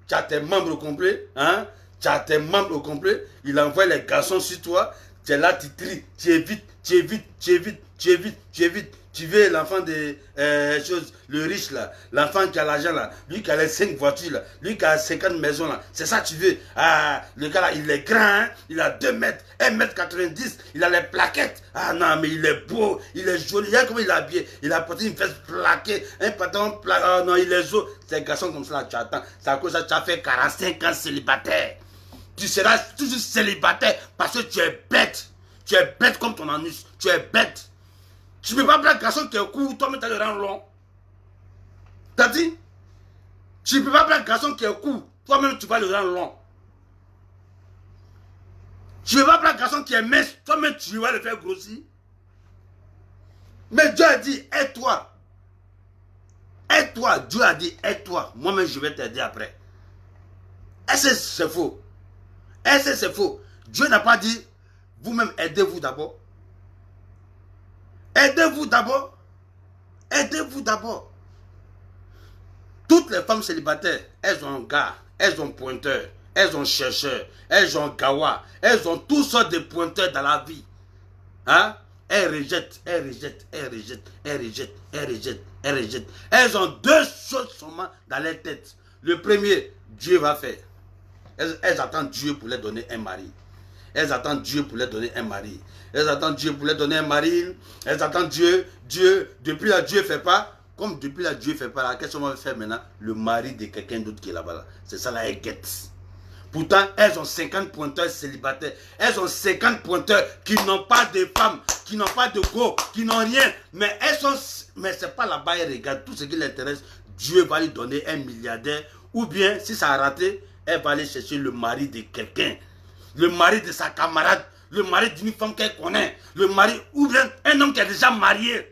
Tu as tes membres au complet. Hein? Tu as tes membres au complet. Il envoie les garçons sur toi. Tu es là, tu tries. Tu évites, tu évites, tu évites, tu évites, tu évites. Tu veux l'enfant de choses, le riche là, l'enfant qui a l'argent là, lui qui a les 5 voitures là, lui qui a 50 maisons là, c'est ça tu veux. Ah, le gars là, il est grand, hein? Il a 2 mètres, 1m90, il a les plaquettes. Ah non, mais il est beau, il est joli, regarde comment il est habillé, il a porté une veste plaquée, un pantalon plaqué, oh non, il est beau. C'est un garçon comme ça là, tu attends, c'est à cause de ça tu as fait 45 ans célibataire. Tu seras toujours célibataire parce que tu es bête. Tu es bête comme ton anus, tu es bête. Tu ne peux pas prendre un garçon qui est court, toi-même tu as le rang long. T'as dit? Tu ne peux pas prendre un garçon qui est court. Toi-même, tu vas le rendre long. Tu ne peux pas prendre un garçon qui est mince. Toi-même, tu vas le faire grossir. Mais Dieu a dit, aide-toi. Aide-toi. Dieu a dit, aide-toi. Moi-même, je vais t'aider après. Est-ce que c'est faux? Est-ce que c'est faux? Dieu n'a pas dit, vous-même, aidez-vous d'abord. Aidez-vous d'abord. Aidez-vous d'abord. Toutes les femmes célibataires, elles ont un gars, elles ont pointeur, elles ont chercheur, elles ont gawa, elles ont toutes sortes de pointeurs dans la vie. Hein? Elles rejettent, elles rejettent, elles rejettent, elles rejettent, elles rejettent, elles rejettent. Elles ont deux choses seulement dans leur tête. Le premier, Dieu va faire. Elles attendent Dieu pour leur donner un mari. Elles attendent Dieu pour leur donner un mari. Elles attendent Dieu pour leur donner un mari. Elles attendent Dieu. Depuis là, Dieu ne fait pas. Comme depuis là, Dieu ne fait pas, là, qu'est-ce qu'on va faire maintenant? Le mari de quelqu'un d'autre qui est là-bas. Là. C'est ça, là, elles guettent. Pourtant, elles ont 50 pointeurs célibataires. Elles ont 50 pointeurs qui n'ont pas de femmes, qui n'ont pas de go, qui n'ont rien. Mais elles sont... Mais c'est pas là-bas, elles regardent tout ce qui l'intéresse. Dieu va lui donner un milliardaire. Ou bien, si ça a raté, elle va aller chercher le mari de quelqu'un. Le mari de sa camarade. Le mari d'une femme qu'elle connaît. Le mari, ou bien un homme qui est déjà marié.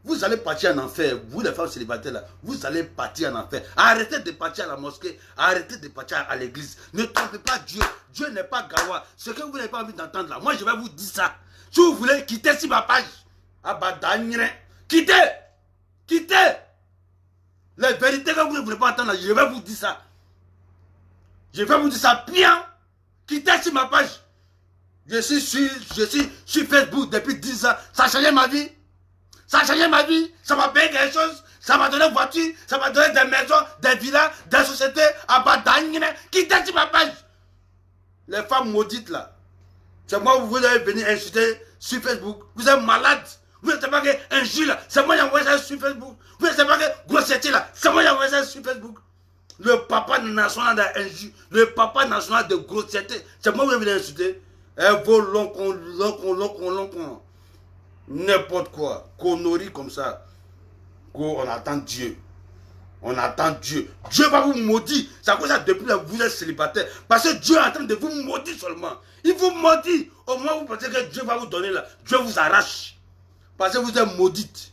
Vous allez partir en enfer, vous les femmes célibataires là, vous allez partir en enfer. Arrêtez de partir à la mosquée, arrêtez de partir à l'église. Ne trompez pas Dieu, Dieu n'est pas gawa. Ce que vous n'avez pas envie d'entendre là, moi je vais vous dire ça. Si vous voulez quitter sur ma page, quittez, quittez. Les vérités que vous ne voulez pas entendre là, je vais vous dire ça. Je vais vous dire ça bien. Quittez sur ma page. Je suis sur Facebook depuis 10 ans, ça a changé ma vie. Ça a changé ma vie, ça m'a payé quelque chose, ça m'a donné une voiture, ça m'a donné des maisons, des villas, des sociétés, à Badangine, qui t'a dit ma page. Les femmes maudites là, c'est moi vous voulez venir insulter sur Facebook, vous êtes malade, vous ne savez pas qu'un jus là, c'est moi qui envoie ça sur Facebook, vous ne savez pas que grossetier là, c'est moi qui envoie ça sur Facebook. Le papa national d'un jus, le papa national de grossetier, c'est moi qui venir insulter. Elle vaut long. N'importe quoi, conneries comme ça. On attend Dieu. On attend Dieu. Dieu va vous maudire. C'est à cause de ça depuis là vous êtes célibataire. Parce que Dieu est en train de vous maudire seulement. Il vous maudit. Au moins vous pensez que Dieu va vous donner là. Dieu vous arrache. Parce que vous êtes maudite.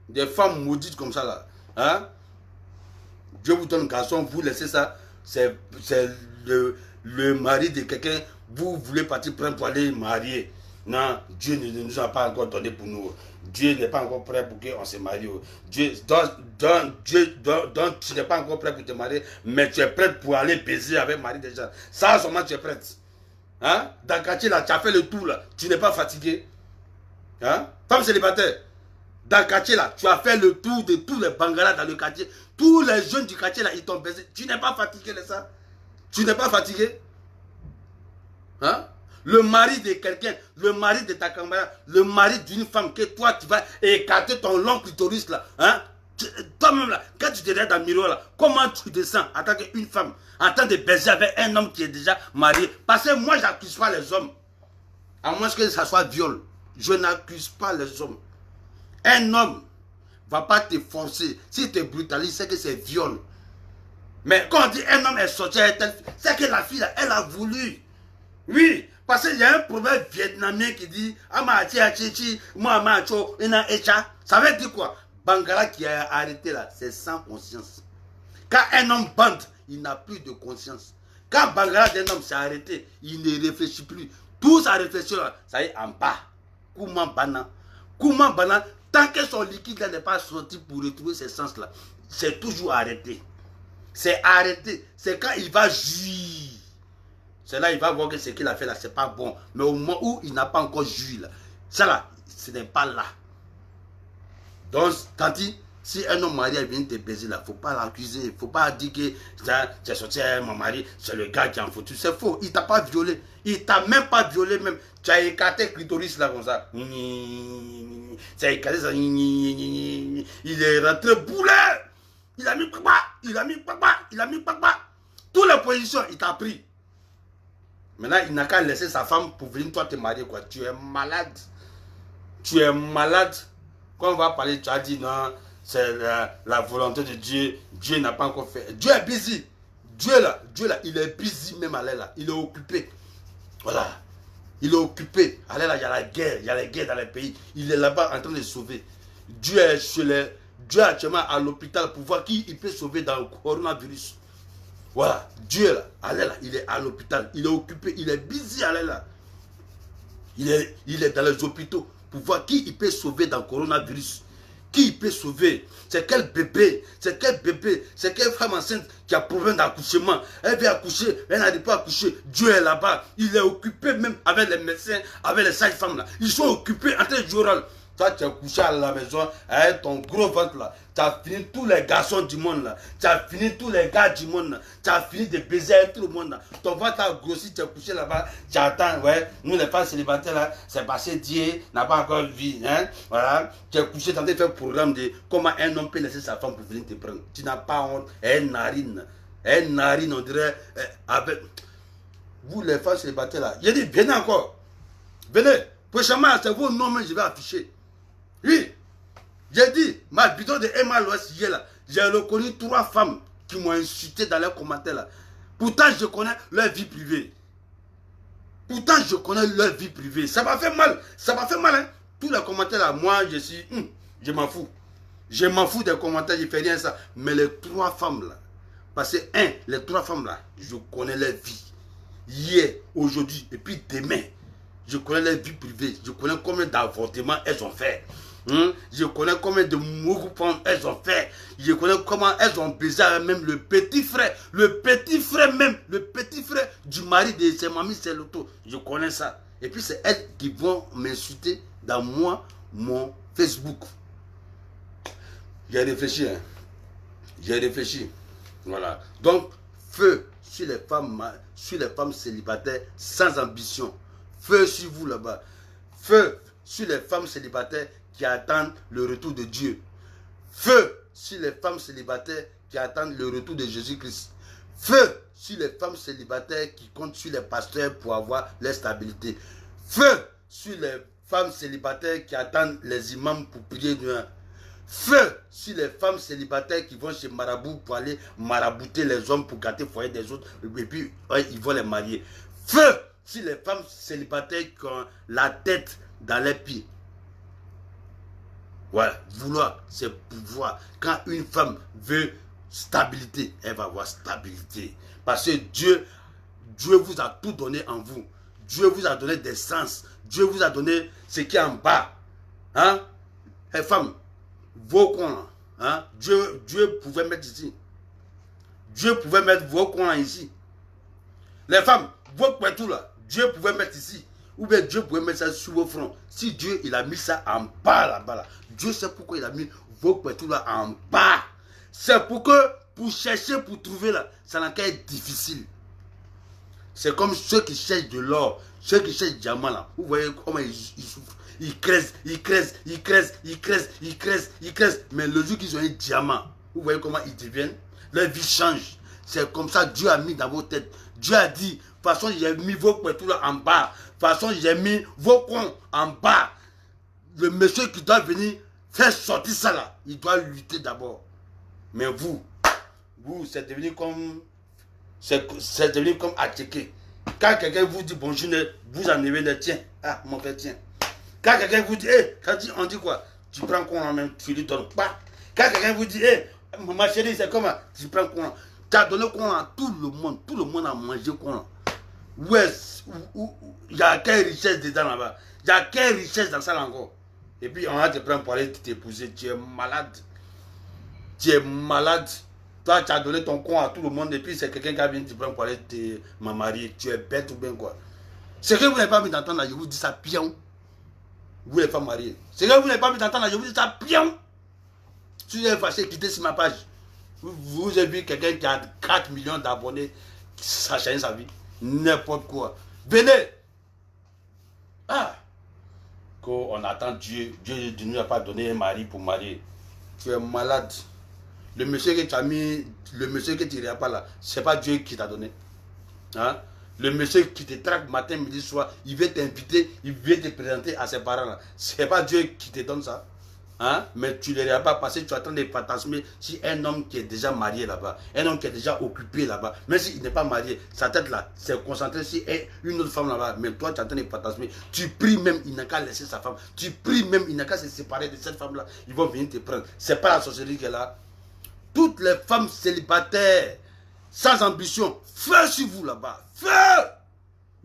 Des femmes maudites comme ça là. Hein? Dieu vous donne un garçon, vous laissez ça. C'est le mari de quelqu'un. Vous voulez partir prendre pour aller marier. Non, Dieu ne nous a pas encore donné pour nous. Dieu n'est pas encore prêt pour qu'on se marie. Dieu, donc tu n'es pas encore prêt pour te marier, mais tu es prêt pour aller baiser avec Marie déjà. Ça, seulement tu es prête. Hein? Dans le quartier là, tu as fait le tour là. Tu n'es pas fatigué. Hein? Femme célibataire. Dans le quartier là, tu as fait le tour de tous les bangalas dans le quartier. Tous les jeunes du quartier là, ils t'ont baisé. Tu n'es pas fatigué de ça? Tu n'es pas fatigué? Hein? Le mari de quelqu'un, le mari de ta camarade, le mari d'une femme que toi tu vas écarter ton long clitoris là, hein? Toi-même là, quand tu te regardes dans le miroir là, comment tu descends en tant qu'une femme, en train de baiser avec un homme qui est déjà marié? Parce que moi j'accuse pas les hommes, à moins que ça soit viol. Je n'accuse pas les hommes. Un homme va pas te forcer. S'il te brutalise, c'est que c'est viol. Mais quand on dit un homme est sorti avec elle, c'est que la fille là, elle a voulu. Oui. Parce qu'il y a un proverbe vietnamien qui dit ça veut dire quoi? Bangala qui a arrêté là, c'est sans conscience. Quand un homme bande, il n'a plus de conscience. Quand Bangala d'un homme s'est arrêté, il ne réfléchit plus. Tout sa réflexion là, ça y est en bas. Comment bana, tant que son liquide n'est pas sorti pour retrouver ses sens là, c'est toujours arrêté. C'est arrêté. C'est quand il va jouir. C'est là il va voir que ce qu'il a fait là, c'est pas bon. Mais au moment où il n'a pas encore joui là, ça là, ce n'est pas là. Donc, Tanti, si un homme marié vient te baiser là, il ne faut pas l'accuser. Il ne faut pas dire que j'ai sorti mon mari, c'est le gars qui en foutu. C'est faux, il ne t'a pas violé. Il ne t'a même pas violé même. Tu as écarté le clitoris là comme ça. Tu as écarté ça. Il est rentré boulet. Il a mis papa. Toutes les positions, il t'a pris. Maintenant, il n'a qu'à laisser sa femme pour venir toi te marier quoi. Tu es malade. Quand on va parler, tu as dit non, c'est la volonté de Dieu. Dieu n'a pas encore fait. Dieu est busy. Dieu là, il est busy même à l'aller là. Il est occupé. Voilà. Il est occupé. Allez là, il y a la guerre. Il y a la guerre dans les pays. Il est là-bas en train de sauver. Dieu est Dieu est actuellement à l'hôpital pour voir qui il peut sauver dans le coronavirus. Voilà. Dieu là, allez là, il est à l'hôpital. Il est occupé. Il est busy. Allez là. Il est dans les hôpitaux pour voir qui il peut sauver dans le coronavirus. Qui il peut sauver? C'est quel bébé? C'est quelle femme enceinte qui a problème d'accouchement? Elle vient accoucher, elle n'arrive pas à accoucher. Dieu est là-bas. Il est occupé même avec les médecins, avec les sages-femmes là. Ils sont occupés en train de jouer. Toi, tu as couché à la maison avec ton gros ventre là. Tu as fini tous les garçons du monde là. Tu as fini tous les gars du monde là. Tu as fini de baiser avec tout le monde là. Ton ventre a grossi, tu as couché là-bas. Tu attends, ouais. Nous, les femmes célibataires là, c'est passé Dieu n'a pas encore vu. Hein? Voilà. Tu as couché, tu as fait un programme de comment un homme peut laisser sa femme pour venir te prendre. Tu n'as pas honte. Elle narine. Elle narine, on dirait. Avec. Vous, les femmes célibataires là. J'ai dit, venez encore. Venez. Prochainement, c'est vos noms, mais je vais afficher. Oui, j'ai dit, ma bidon de Emma l'Ouest hier là, j'ai reconnu 3 femmes qui m'ont insulté dans leurs commentaires là. Pourtant, je connais leur vie privée. Ça m'a fait mal. Hein. Tous les commentaires là, moi, je m'en fous. Je m'en fous des commentaires, je fais rien ça. Mais les 3 femmes là, parce que, les 3 femmes là, je connais leur vie. Hier, aujourd'hui, et puis demain, je connais leur vie privée. Je connais combien d'avortements elles ont fait. Je connais combien de mouvements elles ont fait. Je connais comment elles ont baisé même le petit frère. Le petit frère du mari de ses mamies, c'est l'auto. Je connais ça. Et puis c'est elles qui vont m'insulter dans mon Facebook. J'ai réfléchi. Hein. J'ai réfléchi. Voilà. Donc, feu sur les femmes célibataires sans ambition. Feu sur vous là-bas. Feu sur les femmes célibataires qui attendent le retour de Dieu. Feu sur les femmes célibataires qui attendent le retour de Jésus-Christ. Feu sur les femmes célibataires qui comptent sur les pasteurs pour avoir leur stabilité. Feu sur les femmes célibataires qui attendent les imams pour prier Dieu. Feu sur les femmes célibataires qui vont chez Marabout pour aller marabouter les hommes pour gâter le foyer des autres. Et puis, ils vont les marier. Feu sur les femmes célibataires qui ont la tête dans les pieds. Voilà, vouloir, c'est pouvoir. Quand une femme veut stabilité, elle va avoir stabilité. Parce que Dieu vous a tout donné en vous. Dieu vous a donné des sens. Dieu vous a donné ce qui est en bas. Hein? Les femmes, vos coins, hein? Dieu pouvait mettre ici. Dieu pouvait mettre vos coins ici. Les femmes, vos pointous là, Dieu pouvait mettre ici. Ou bien Dieu pouvait mettre ça sur vos fronts. Si Dieu il a mis ça en bas là-bas, là, Dieu sait pourquoi il a mis vos pointous là en bas. C'est pour que, pour chercher, pour trouver là, ça n'a qu'à être difficile. C'est comme ceux qui cherchent de l'or, ceux qui cherchent du diamant là. Vous voyez comment ils souffrent. Ils crèsent. Mais le jour qu'ils ont un diamant, vous voyez comment ils deviennent. Leur vie change. C'est comme ça Dieu a mis dans vos têtes. Dieu a dit, de toute façon j'ai mis vos pointous là en bas. De toute façon j'ai mis vos coins en bas. Le monsieur qui doit venir faire sortir ça là, il doit lutter d'abord. Mais vous, c'est devenu comme... C'est devenu comme attaqué. Quand quelqu'un vous dit bonjour, vous enlevez le tien. Ah, mon frère, tiens. Quand quelqu'un vous dit, on dit quoi? Tu prends quoi en même, tu lui donnes pas. Quand quelqu'un vous dit, ma chérie, c'est comment? Tu prends quoi? Tu as donné quoi à tout le monde a mangé quoi? Ouais, il y a quelle richesse dedans là-bas? Il y a quelle richesse dans ça encore? Et puis on va te prendre pour aller t'épouser. Tu es malade. Toi, tu as donné ton coin à tout le monde et puis c'est quelqu'un qui a venu te prendre pour aller te marier. Tu es bête ou bien quoi? Ce que vous n'avez pas mis d'entendre là, je vous dis ça pion. Vous les femmes mariées. Ce que vous n'avez pas mis d'entendre là, je vous dis ça pion. Si vous êtes fâché, quittez sur ma page. Vous avez vu quelqu'un qui a 4 millions d'abonnés, ça change sa vie. N'importe quoi. Venez. Ah. Qu'on attend Dieu. Dieu ne nous a pas donné un mari pour marier. Tu es malade. Le monsieur que tu as mis, le monsieur que tu n'iras pas là, ce n'est pas Dieu qui t'a donné. Hein? Le monsieur qui te traque matin, midi, soir, il veut t'inviter, il veut te présenter à ses parents là. Ce n'est pas Dieu qui te donne ça. Hein? Mais tu ne les regardes pas parce que tu attends de fantasmer si un homme qui est déjà marié là-bas, un homme qui est déjà occupé là-bas, même s'il n'est pas marié, sa tête là, c'est concentré sur une autre femme là-bas, mais toi tu attends de fantasmer, tu pries même, il n'a qu'à laisser sa femme, tu pries même, il n'a qu'à se séparer de cette femme là, ils vont venir te prendre. C'est pas la sorcellerie qu'elle a. Toutes les femmes célibataires, sans ambition, feu sur vous là-bas, feu!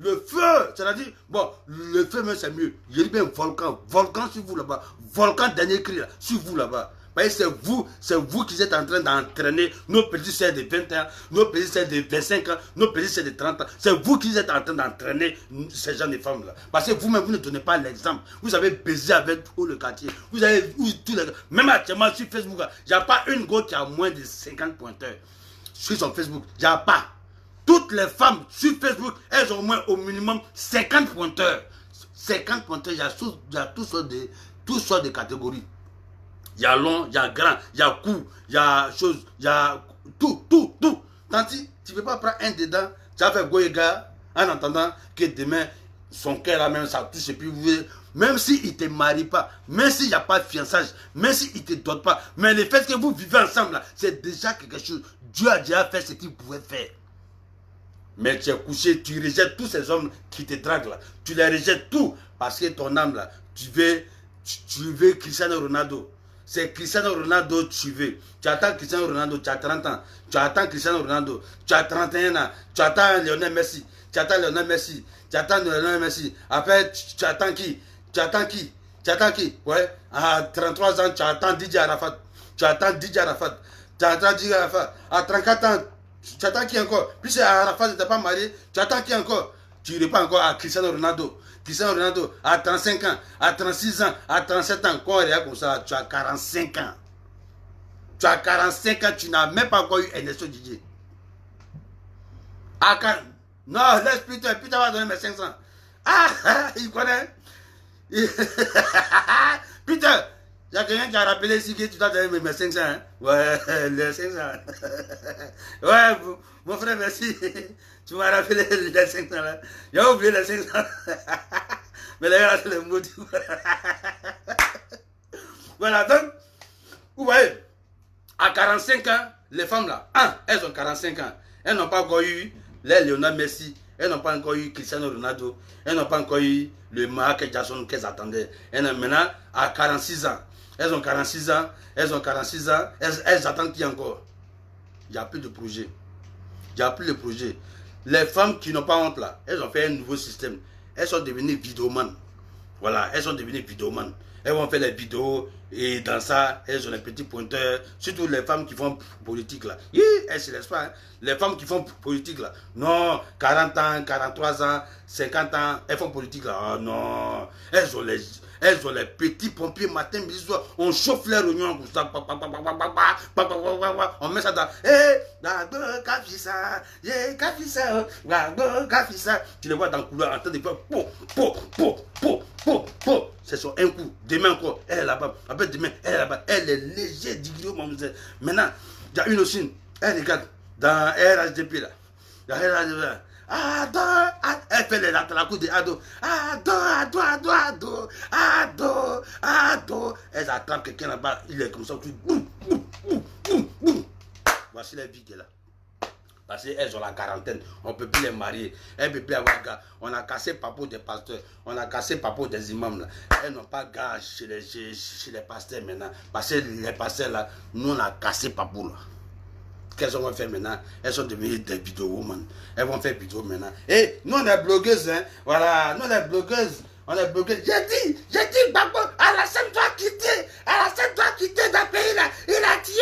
Le feu, c'est-à-dire, bon, le feu, mais c'est mieux. Il y a bien volcan, volcan sur vous là-bas, volcan dernier cri là, sur vous là-bas. C'est vous qui êtes en train d'entraîner nos petits sœurs de 20 ans, nos petits sœurs de 25 ans, nos petits sœurs de 30 ans. C'est vous qui êtes en train d'entraîner ces gens de femmes-là. Parce que vous-même, vous ne donnez pas l'exemple. Vous avez baisé avec tout le quartier. Vous avez vu tous les... Même actuellement sur Facebook, il n'y a pas une go qui a moins de 50 pointeurs. Sur son Facebook, il n'y a pas. Toutes les femmes sur Facebook, elles ont au moins au minimum 50 pointeurs. 50 pointeurs, il y a toutes sortes de catégories. Il y a long, il y a grand, il y a court, il y a chose, il y a tout. Tanti, tu ne peux pas prendre un dedans, tu vas faire goyega en entendant que demain, son cœur là même, ça touche et puis même s'il ne te marie pas, même s'il n'y a pas de fiançage, même s'il ne te donne pas, mais le fait que vous vivez ensemble là, c'est déjà quelque chose. Dieu a déjà fait ce qu'il pouvait faire. Mais tu es couché, tu rejettes tous ces hommes qui te draguent là. Tu les rejettes tout parce que ton âme là, tu veux Cristiano Ronaldo. C'est Cristiano Ronaldo tu veux. Tu attends Cristiano Ronaldo, tu as 30 ans. Tu attends Cristiano Ronaldo, tu as 31 ans. Tu attends Lionel Messi. Tu attends Lionel Messi. Tu attends Lionel Messi. Après, tu attends qui? Tu attends qui? Tu attends qui? Ouais. À 33 ans, tu attends DJ Arafat. Tu attends DJ Arafat. Tu attends DJ Arafat. À 34 ans, tu attends qui encore? Puis si Arafat n'était pas marié, tu attends qui encore? Tu réponds encore à Cristiano Ronaldo. Cristiano Ronaldo, à 35 ans, à 36 ans, à 37 ans, quand on regarde comme ça, tu as 45 ans. Tu as 45 ans, tu n'as même pas encore eu Ernesto Didier. Non, laisse Peter va donner mes 500. Ah, il connaît. Peter, il y a quelqu'un qui a rappelé ici que tu dois donner mes 500. Hein? Ouais, les 500. Ouais, mon frère, merci. Tu m'as rappelé les 500 là. J'ai oublié les 500. Mais les gars, c'est le mot. Voilà, donc, vous voyez, à 45 ans, les femmes là, elles ont 45 ans. Elles n'ont pas encore eu les Lionel Messi. Elles n'ont pas encore eu Cristiano Ronaldo. Elles n'ont pas encore eu le Michael Jackson qu'elles attendaient. Maintenant, à 46 ans. Elles ont 46 ans. Elles ont 46 ans. Elles attendent qui encore? Il n'y a plus de projet. Il n'y a plus de projet. Les femmes qui n'ont pas honte là, elles ont fait un nouveau système. Elles sont devenues vidéomanes. Voilà, elles sont devenues vidéomanes. Elles vont faire les vidéos et dans ça, elles ont les petits pointeurs. Surtout les femmes qui font politique là. Elles ne se laissent pas. Hein. Les femmes qui font politique là. Non, 40 ans, 43 ans, 50 ans, elles font politique là. Oh non. Elles ont les petits pompiers matin, midi, soir. On chauffe les réunions comme ça. On met ça dans. Tu les vois dans le couloir en train de faire. C'est sur un coup. Demain encore, elle est là-bas. Après demain, elle est là-bas. Elle est légère, digrio, mademoiselle. Maintenant, il y a une aussi. Elle regarde dans RHDP là. Dans RHDP là. Elle fait la coup de ado. Ado. Elle attrape quelqu'un là-bas. Il est comme ça. Voici la vie qu'elle a. Parce qu'elles ont la quarantaine, on ne peut plus les marier. Elles ne peuvent plus avoir gars. On a cassé papo des pasteurs, on a cassé papo des imams. Là. Elles n'ont pas gars chez les pasteurs maintenant. Parce que les pasteurs là, nous on a cassé papo là. Qu'elles vont faire maintenant? Elles sont devenues des vidéo-women. Elles vont faire vidéo maintenant. Et nous on est blogueuses, hein. Voilà, nous on est blogueuses. On est bloqué. J'ai dit, Babo, Alassane doit quitter. Alassane doit quitter le pays là. Il a tué.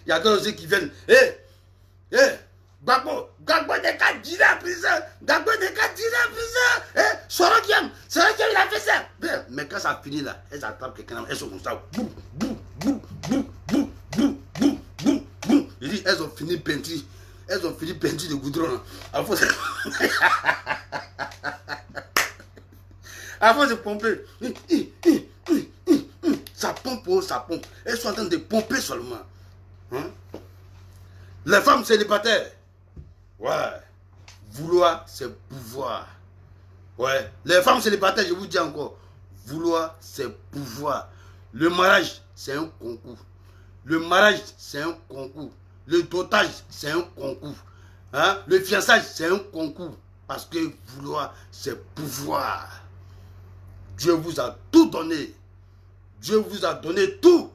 Il y a d'autres aussi qui viennent. Babo n'est qu'à 10 ans en prison. Babo n'est qu'à 10 ans en prison. Sorokiam, il a fait ça. Mais quand ça finit là, elles attrapent quelqu'un, elles sont comme ça. Il dit, elles ont fini peinture. Elles ont fini peinture de goudron. À force de pomper. Ça pompe, ça pompe. Elles sont en train de pomper seulement. Hein? Les femmes célibataires. Ouais. Vouloir, c'est pouvoir. Ouais. Les femmes célibataires, je vous dis encore. Vouloir, c'est pouvoir. Le mariage, c'est un concours. Le mariage, c'est un concours. Le dotage, c'est un concours. Hein? Le fiançage, c'est un concours. Parce que vouloir, c'est pouvoir. Dieu vous a tout donné. Dieu vous a donné tout.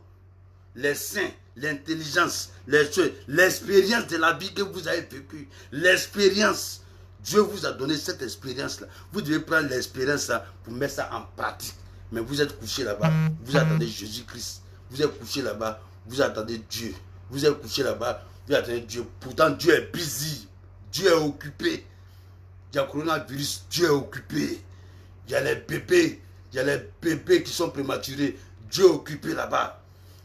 Les seins, l'intelligence, l'expérience de la vie que vous avez vécue. L'expérience. Dieu vous a donné cette expérience-là. Vous devez prendre l'expérience pour mettre ça en pratique. Mais vous êtes couché là-bas, vous attendez Jésus-Christ. Vous êtes couché là-bas, vous attendez Dieu. Vous êtes couché là-bas, vous attendez Dieu. Pourtant, Dieu est busy. Dieu est occupé. Il y a le coronavirus, Dieu est occupé. Il y a les bébés qui sont prématurés. Dieu est occupé là-bas.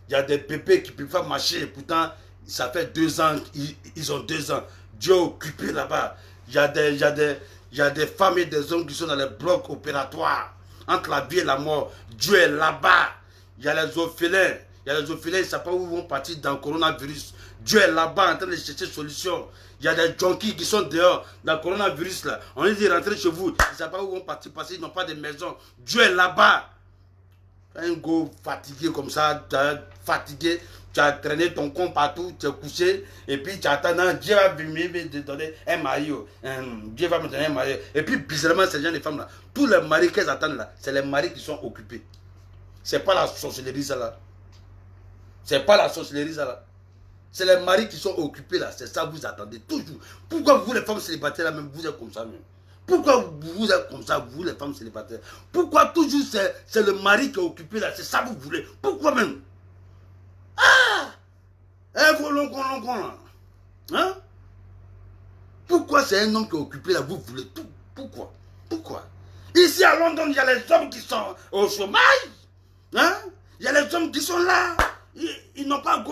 Il y a des bébés qui ne peuvent pas marcher. Pourtant, ça fait 2 ans, ils ont 2 ans. Dieu est occupé là-bas. Il y a des femmes et des hommes qui sont dans les blocs opératoires. Entre la vie et la mort. Dieu est là-bas. Il y a les orphelins. Ils ne savent pas où ils vont partir dans le coronavirus. Dieu est là-bas en train de chercher solution. Il y a des junkies qui sont dehors dans le coronavirus là. On les dit rentrer chez vous. Ils ne savent pas où ils vont partir parce qu'ils n'ont pas de maison. Dieu est là-bas. Un gars fatigué comme ça, fatigué, tu as traîné ton con partout, tu es couché, et puis tu attends, Dieu va te donner un mari. Dieu va me donner un mari. Et puis bizarrement, ces gens, les femmes là, tous les maris qu'elles attendent là, c'est les maris qui sont occupés. C'est pas la sorcellerie ça là. C'est pas la sorcellerie ça là. C'est les maris qui sont occupés là, c'est ça vous attendez toujours. Pourquoi vous les femmes célibataires là même, vous êtes comme ça même? Pourquoi vous êtes comme ça, vous les femmes célibataires? Pourquoi toujours c'est le mari qui est occupé là, c'est ça vous voulez? Pourquoi même? Ah! Hein? Pourquoi c'est un homme qui est occupé là, vous voulez tout? Pourquoi? Pourquoi? Ici à London, il y a les hommes qui sont au chômage. Hein? Il y a les hommes qui sont là. Ils n'ont pas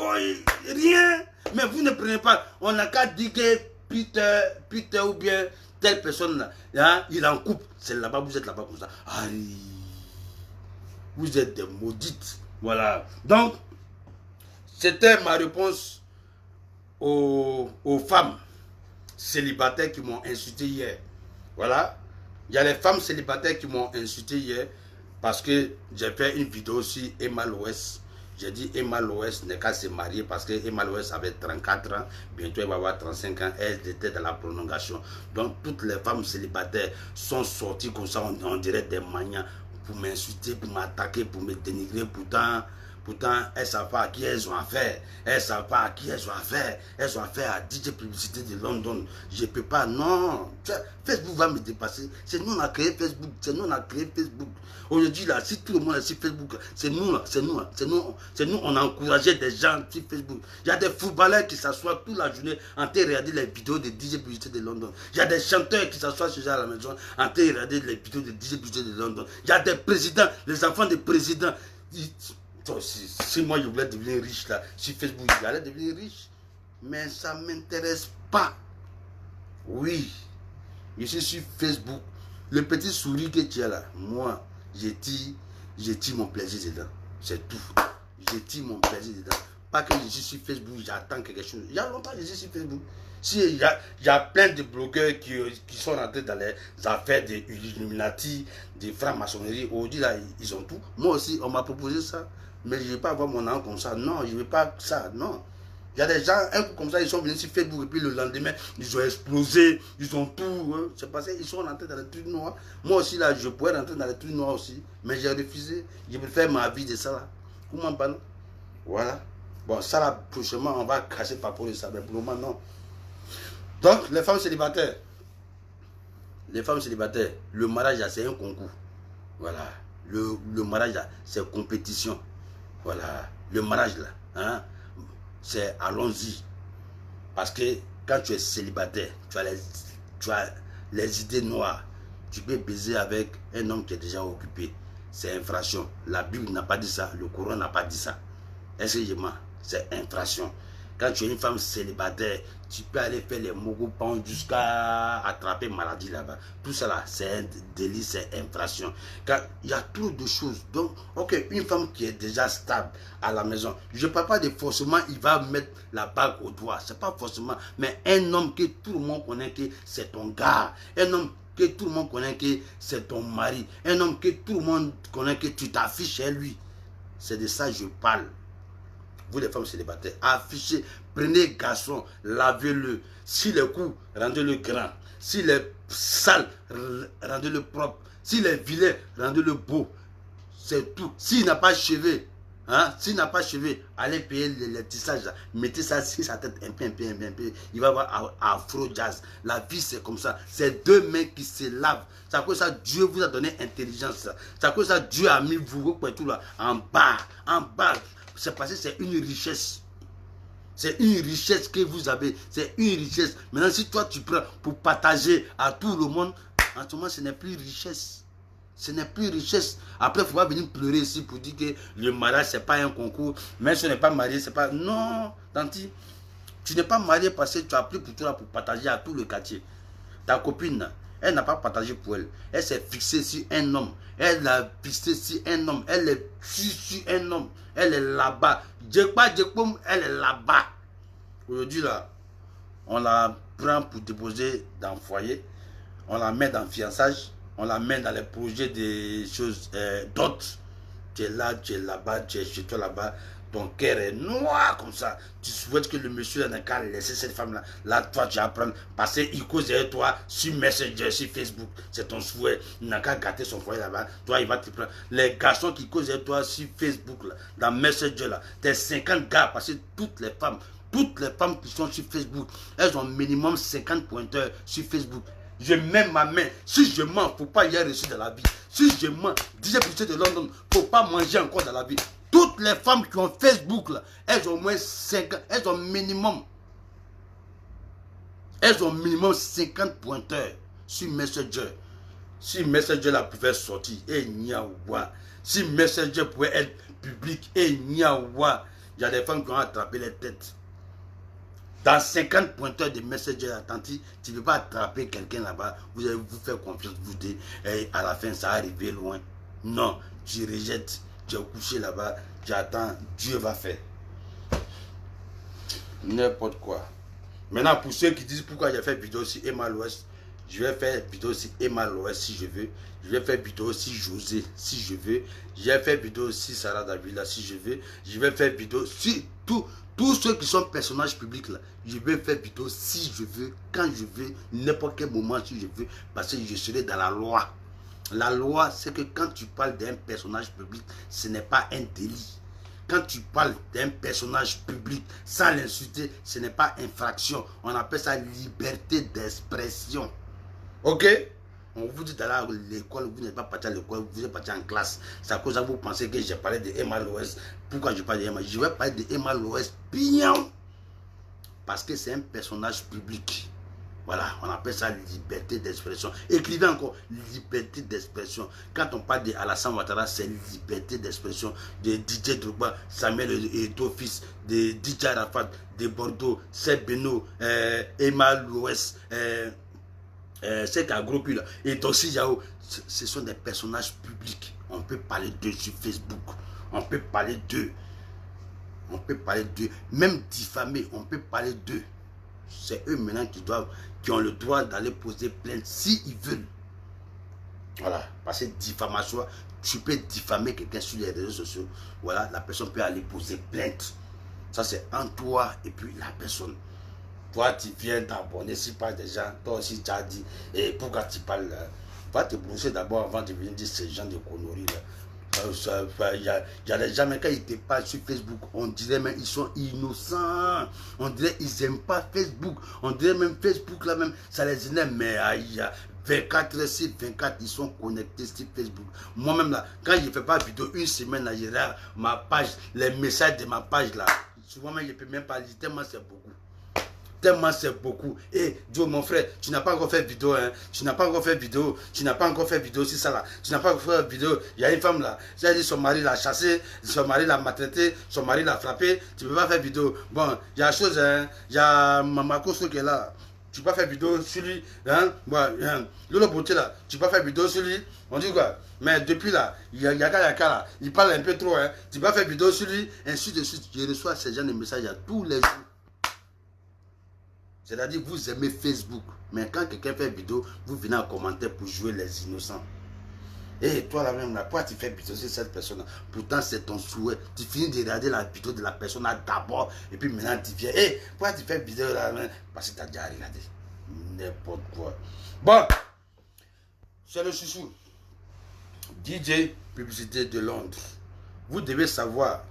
rien. Mais vous ne prenez pas. On n'a qu'à dire que Peter ou bien telle personne là, hein, il en coupe. C'est là-bas, vous êtes là-bas comme ça. Aïe. Vous êtes des maudites. Voilà. Donc, c'était ma réponse aux femmes célibataires qui m'ont insulté hier. Voilà. Il y a les femmes célibataires qui m'ont insulté hier parce que j'ai fait une vidéo sur Emma Loès. J'ai dit Emma Loès n'est qu'à se marier parce que Emma Loès avait 34 ans, bientôt elle va avoir 35 ans, elle était dans la prolongation. Donc toutes les femmes célibataires sont sorties comme ça, on dirait des manias, pour m'insulter, pour m'attaquer, pour me dénigrer. Pourtant, elles ne savent pas à qui elles ont affaire. Elles ne savent pas à qui elles ont affaire. Elles ont affaire à DJ Publicité de London. Je ne peux pas, non. Facebook va me dépasser. C'est nous, on a créé Facebook. C'est nous, on a créé Facebook. Aujourd'hui, là, si tout le monde est sur Facebook, c'est nous, là. C'est nous, on a encouragé des gens sur Facebook. Il y a des footballeurs qui s'assoient toute la journée en train de regarder les vidéos de DJ Publicité de London. Il y a des chanteurs qui s'assoient chez eux à la maison en train de regarder les vidéos de DJ Publicité de London. Il y a des présidents, les enfants des présidents. Si moi je voulais devenir riche là, sur Facebook, j'allais devenir riche. Mais ça ne m'intéresse pas. Oui, je suis sur Facebook. Le petit souris que tu as là, moi, je tire mon plaisir dedans. C'est tout. Je tire mon plaisir dedans. Pas que je suis sur Facebook, j'attends quelque chose. Il y a longtemps que je suis sur Facebook. Si, il y a plein de blogueurs qui sont rentrés dans les affaires des Illuminati, des francs-maçonnerie. Aujourd'hui, là, ils ont tout. Moi aussi, on m'a proposé ça. Mais je ne vais pas avoir mon nom comme ça. Non, je ne veux pas ça. Non. Il y a des gens, un coup comme ça, ils sont venus sur Facebook et puis le lendemain, ils ont explosé. Ils ont tout. Hein. C'est passé, ils sont rentrés dans les trucs noirs. Moi aussi, là, je pourrais rentrer dans les trucs noirs aussi. Mais j'ai refusé. Je préfère ma vie de ça, là. Comment pas, non? Voilà. Bon, ça, là, prochainement, on va casser par rapport à ça. Mais pour le moment, non. Donc, les femmes célibataires, le mariage, c'est un concours. Voilà. Le mariage, c'est compétition. Voilà. Le mariage, là, hein, c'est allons-y. Parce que quand tu es célibataire, tu as les idées noires. Tu peux baiser avec un homme qui est déjà occupé. C'est infraction. La Bible n'a pas dit ça. Le Coran n'a pas dit ça. Excusez-moi, c'est infraction. Quand tu es une femme célibataire, tu peux aller faire les mogopans jusqu'à attraper maladie là-bas. Tout ça là, c'est un délit, c'est infraction. Car il y a trop de choses. Donc, ok, une femme qui est déjà stable à la maison, je ne parle pas de forcément, il va mettre la bague au doigt. C'est pas forcément, mais un homme que tout le monde connaît que c'est ton gars. Un homme que tout le monde connaît que c'est ton mari. Un homme que tout le monde connaît que tu t'affiches chez lui. C'est de ça que je parle. Vous les femmes célibataires, affichez, prenez garçon, lavez-le. S'il est court, rendez-le grand. S'il est sale, rendez-le propre. S'il est vilain, rendez-le beau. C'est tout. S'il n'a pas cheveux, hein, s'il n'a pas cheveux, allez payer les tissages. Mettez ça sur sa tête un peu. Il va avoir afro-jazz. La vie, c'est comme ça. C'est deux mains qui se lavent. C'est à cause ça Dieu vous a donné intelligence. C'est à cause ça Dieu a mis vous tout là, en bas. C'est parce que c'est une richesse. C'est une richesse que vous avez. C'est une richesse. Maintenant, si toi tu prends pour partager à tout le monde, en ce moment, ce n'est plus richesse. Ce n'est plus richesse. Après, il faut pas venir pleurer ici pour dire que le mariage, ce n'est pas un concours. Même si on n'est pas marié, c'est pas... Non, Tanti. Tu n'es pas marié parce que tu as pris pour toi pour partager à tout le quartier. Ta copine, elle n'a pas partagé pour elle. Elle s'est fixée sur un homme. Elle a fixé sur un homme. Elle est sur un homme. Elle est là-bas. Elle est là-bas. Aujourd'hui, là, on la prend pour déposer dans le foyer. On la met dans le fiançage. On la met dans les projets des choses d'autres. Tu es là, tu es là-bas, tu es chez toi là-bas. Ton cœur est noir comme ça. Tu souhaites que le monsieur n'a qu'à laisser cette femme-là. Là, toi, tu vas prendre. Parce qu'il cause avec toi sur Messenger, sur Facebook. C'est ton souhait. Il n'a qu'à gâter son foyer là-bas. Toi, il va te prendre. Les garçons qui causent avec toi sur Facebook, là, dans Messenger, là, t'es 50 gars. Parce que toutes les femmes qui sont sur Facebook, elles ont minimum 50 pointeurs sur Facebook. Je mets ma main. Si je mens, il ne faut pas y avoir reçu dans la vie. Si je mens, DJ Boucher de London, il ne faut pas manger encore dans la vie. Toutes les femmes qui ont Facebook, là, elles ont au moins 50, elles ont minimum 50 pointeurs sur Messenger. Si Messenger là pouvait sortir, et niawa. Si Messenger pouvait être public, et niawa. Il y a des femmes qui ont attrapé les têtes. Dans 50 pointeurs de Messenger attentifs, tu ne peux pas attraper quelqu'un là-bas. Vous allez vous faire confiance, vous dire, et à la fin, ça va arriver loin. Non, tu rejettes, tu es couché là-bas, tu attends, Dieu va faire. N'importe quoi. Maintenant, pour ceux qui disent pourquoi j'ai fait vidéo sur Emma Loès, je vais faire vidéo sur Emma Loès si je veux. Je vais faire vidéo sur José si je veux. Je vais faire vidéo sur Sarah Davila si je veux. Je vais faire vidéo sur tous ceux qui sont personnages publics là. Je vais faire vidéo si je veux, quand je veux, n'importe quel moment si je veux, parce que je serai dans la loi. La loi, c'est que quand tu parles d'un personnage public, ce n'est pas un délit. Quand tu parles d'un personnage public sans l'insulter, ce n'est pas infraction. On appelle ça liberté d'expression. Ok? On vous dit d'aller à l'école, vous n'êtes pas parti à l'école, vous êtes parti en classe. C'est à cause de ça que vous pensez que j'ai parlé de Emma Loès. Pourquoi je parle de Emma? Je vais parler de Emma Loès bien. Parce que c'est un personnage public. Voilà, on appelle ça liberté d'expression. Écrivez encore, liberté d'expression. Quand on parle de Alassane Ouattara, c'est liberté d'expression. De DJ Drogba, Samuel Eto'o fils, de DJ Arafat, de Bordeaux, Seb Beno, Emma Loès, c'est un gros là. Et Dossi Yao, ce sont des personnages publics. On peut parler d'eux sur Facebook. On peut parler d'eux. On peut parler d'eux. Même diffamer, on peut parler d'eux. C'est eux maintenant qui ont le droit d'aller poser plainte s'ils veulent. Voilà. Parce que diffamation, tu peux diffamer quelqu'un sur les réseaux sociaux. Voilà, la personne peut aller poser plainte. Ça, c'est entre toi et puis la personne. Toi, tu viens t'abonner si pas des gens. Toi aussi, tu as dit, et pourquoi tu parles là? Va te brosser d'abord avant de venir dire ces gens de conneries là. Il y a des gens, mais quand ils te parlent sur Facebook, on dirait même ils sont innocents. On dirait ils n'aiment pas Facebook. On dirait même Facebook là même, ça les énerve. Mais il y a 24 heures sur 24, ils sont connectés sur Facebook. Moi-même là, quand je ne fais pas vidéo une semaine, là, je regarde ma page, les messages de ma page là. Souvent même, je ne peux même pas lire tellement c'est beaucoup. Tellement c'est beaucoup. Et Joe, mon frère, tu n'as pas encore fait vidéo, hein. Tu n'as pas encore fait vidéo. Tu n'as pas encore fait vidéo, c'est ça là. Tu n'as pas encore fait vidéo. Il y a une femme là. J'ai dit son mari l'a chassé, son mari l'a maltraité, son mari l'a frappé. Tu ne peux pas faire vidéo. Bon, il y a la chose, hein. Il y a Maman Kosso qui est là. Tu peux pas faire vidéo sur lui. Hein? Bon, Lolo Beauté là. Tu peux pas faire vidéo sur lui. On dit quoi? Mais depuis là, il y a là. Il parle un peu trop, hein. Tu peux pas faire vidéo sur lui. Ainsi de suite. Je reçois ces gens de messages à tous les jours. C'est-à-dire, vous aimez Facebook, mais quand quelqu'un fait vidéo, vous venez en commentaire pour jouer les innocents. Et toi là-même, là, pourquoi tu fais vidéo sur cette personne-là? Pourtant, c'est ton souhait. Tu finis de regarder la vidéo de la personne d'abord, et puis maintenant tu viens. Et pourquoi tu fais vidéo là? Parce que tu as déjà regardé. N'importe quoi. Bon, c'est le chouchou. DJ Publicité de Londres. Vous devez savoir,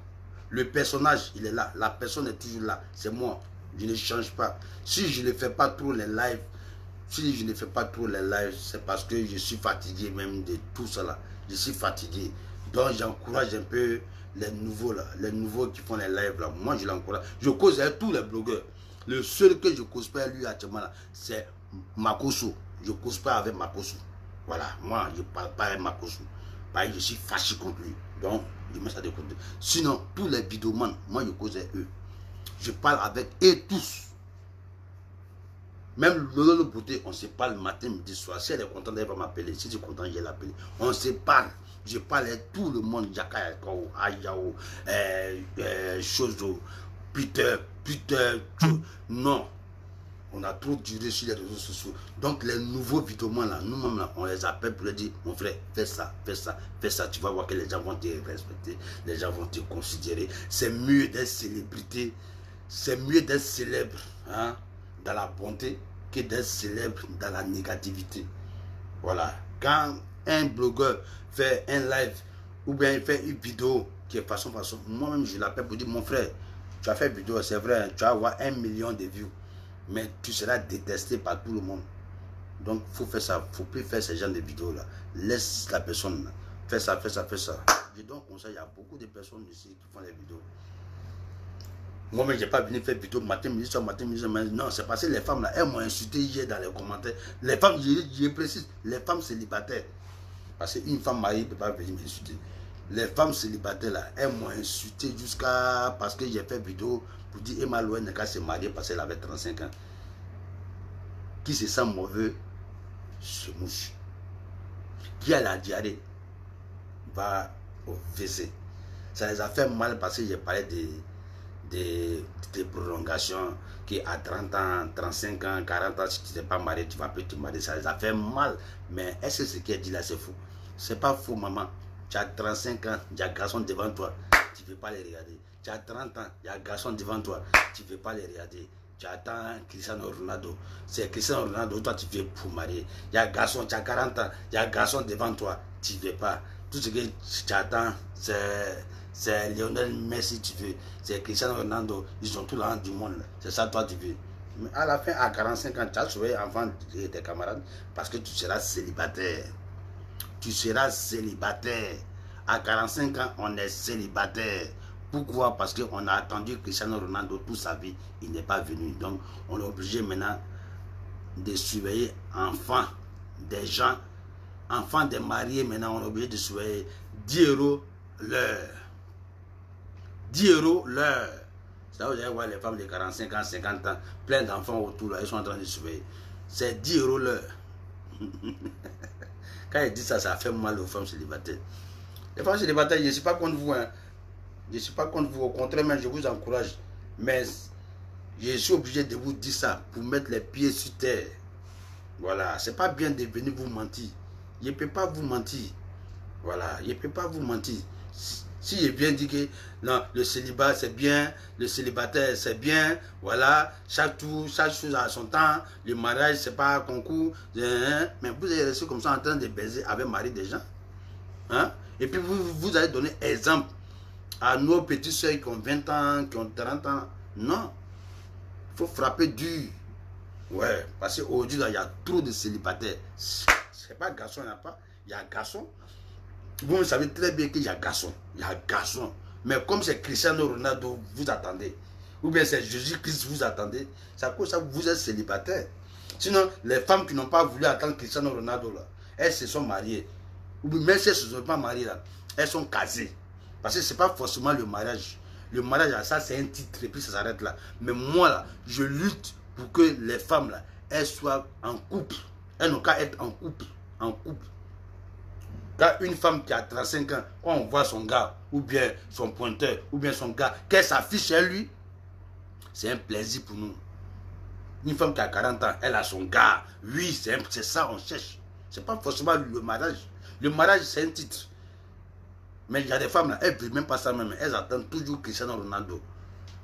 le personnage, il est là. La personne est toujours là. C'est moi. Je ne change pas. Si je ne fais pas trop les lives, c'est parce que je suis fatigué même de tout cela. Je suis fatigué. Donc j'encourage un peu les nouveaux là, les nouveaux qui font les lives là. Moi je l'encourage. Je cause avec tous les blogueurs. Le seul que je cause pas lui actuellement là, c'est Makosso. Je cause pas avec Makosso. Voilà, moi je parle pas avec Makosso. Parce que je suis fâché contre lui. Donc je mets ça de côté. Sinon, tous les vidéomans, moi je cause avec eux. Je parle avec eux tous. Même Lolo Beauté, on se parle matin, midi, soir. Si elle est contente, elle va m'appeler. Si je suis content, je vais l'appeler. On se parle. Je parle avec tout le monde. Jaka, Ayao, Chozo, Peter, non. On a trop duré sur les réseaux sociaux. Donc les nouveaux vidéomans là, nous-mêmes là, on les appelle pour leur dire, mon frère, fais ça, fais ça, fais ça. Tu vas voir que les gens vont te respecter, les gens vont te considérer. C'est mieux d'être célébrité, c'est mieux d'être célèbre hein, dans la bonté que d'être célèbre dans la négativité. Voilà. Quand un blogueur fait un live ou bien il fait une vidéo qui est façon, moi-même je l'appelle pour dire, mon frère, tu as fait une vidéo, c'est vrai, tu vas avoir 1 million de vues. Mais tu seras détesté par tout le monde. Donc, il faut faire ça. Il ne faut plus faire ce genre de vidéos-là. Laisse la personne. Fais ça, fais ça, fais ça. Je donne conseil. Il y a beaucoup de personnes ici qui font des vidéos. Moi-même, je n'ai pas venu faire vidéo matin, midi, soir, matin, midi, soir. Non, c'est parce que les femmes, là, elles m'ont insulté hier dans les commentaires. Les femmes, je précise, les femmes célibataires. Parce qu'une femme mariée ne peut pas venir m'insulter. Les femmes célibataires, là, elles m'ont insulté jusqu'à... Parce que j'ai fait vidéo pour dire Emma Louen n'a qu'à se marier parce qu'elle avait 35 ans. Qui se sent mauvais, se mouche. Qui a la diarrhée, va au WC. Ça les a fait mal parce que j'ai parlé des prolongations qui à 30 ans, 35 ans, 40 ans, si tu n'es pas marié, tu vas plus te marier. Ça les a fait mal. Mais est-ce que ce qu'elle dit là, c'est faux? C'est pas faux, maman. Tu as 35 ans, il y a un garçon devant toi, tu ne veux pas les regarder. Tu as 30 ans, il y a un garçon devant toi, tu ne veux pas les regarder. Tu attends Cristiano Ronaldo. C'est Cristiano Ronaldo, toi tu veux pour marier. Il y a un garçon, tu as 40 ans, il y a un garçon devant toi, tu ne veux pas. Tout ce que tu attends, c'est Lionel Messi, tu veux. C'est Cristiano Ronaldo, ils sont tous là du monde. C'est ça, toi tu veux. Mais à la fin, à 45 ans, tu as sauvé enfant de tes camarades parce que tu seras célibataire. Tu seras célibataire. À 45 ans, on est célibataire. Pourquoi? Parce qu'on a attendu Cristiano Ronaldo toute sa vie. Il n'est pas venu. Donc, on est obligé maintenant de surveiller enfants des gens. Enfants des mariés, maintenant, on est obligé de surveiller 10 € l'heure. 10 € l'heure. C'est là où vous allez voir les femmes de 45 ans, 50 ans, plein d'enfants autour, là, ils sont en train de surveiller. C'est 10 € l'heure. Quand il dit ça, ça fait mal aux femmes célibataires. Les femmes célibataires, je ne suis pas contre vous. Hein. Je ne suis pas contre vous. Au contraire, mais je vous encourage. Mais je suis obligé de vous dire ça pour mettre les pieds sur terre. Voilà. Ce n'est pas bien de venir vous mentir. Je ne peux pas vous mentir. Voilà. Je ne peux pas vous mentir. Si j'ai bien dit que non, le célibat c'est bien, le célibataire c'est bien, voilà, chaque chose a son temps, le mariage c'est pas un concours, hein, mais vous allez rester comme ça en train de baiser avec mari des gens. Hein? Et puis vous allez donner exemple à nos petites soeurs qui ont 20 ans, qui ont 30 ans. Non, il faut frapper dur. Ouais, parce qu'aujourd'hui il y a trop de célibataires. C'est pas garçon, il n'y a pas, il y a garçon. Vous savez très bien qu'il y a garçon. Il y a garçon. Mais comme c'est Cristiano Ronaldo, vous attendez. Ou bien c'est Jésus-Christ, vous attendez. C'est à cause de ça que vous êtes célibataire. Sinon, les femmes qui n'ont pas voulu attendre Cristiano Ronaldo, là, elles se sont mariées. Ou bien même si elles ne se sont pas mariées, là, elles sont casées. Parce que ce n'est pas forcément le mariage. Le mariage, ça c'est un titre et puis ça s'arrête là. Mais moi, là, je lutte pour que les femmes, là, elles soient en couple. Elles n'ont qu'à être en couple. En couple. Quand une femme qui a 35 ans, quand on voit son gars, ou bien son pointeur, ou bien son gars, qu'elle s'affiche chez lui, c'est un plaisir pour nous. Une femme qui a 40 ans, elle a son gars. Oui, c'est ça on cherche. Ce n'est pas forcément le mariage. Le mariage, c'est un titre. Mais il y a des femmes là, elles ne veulent même pas ça même. Elles attendent toujours Cristiano Ronaldo.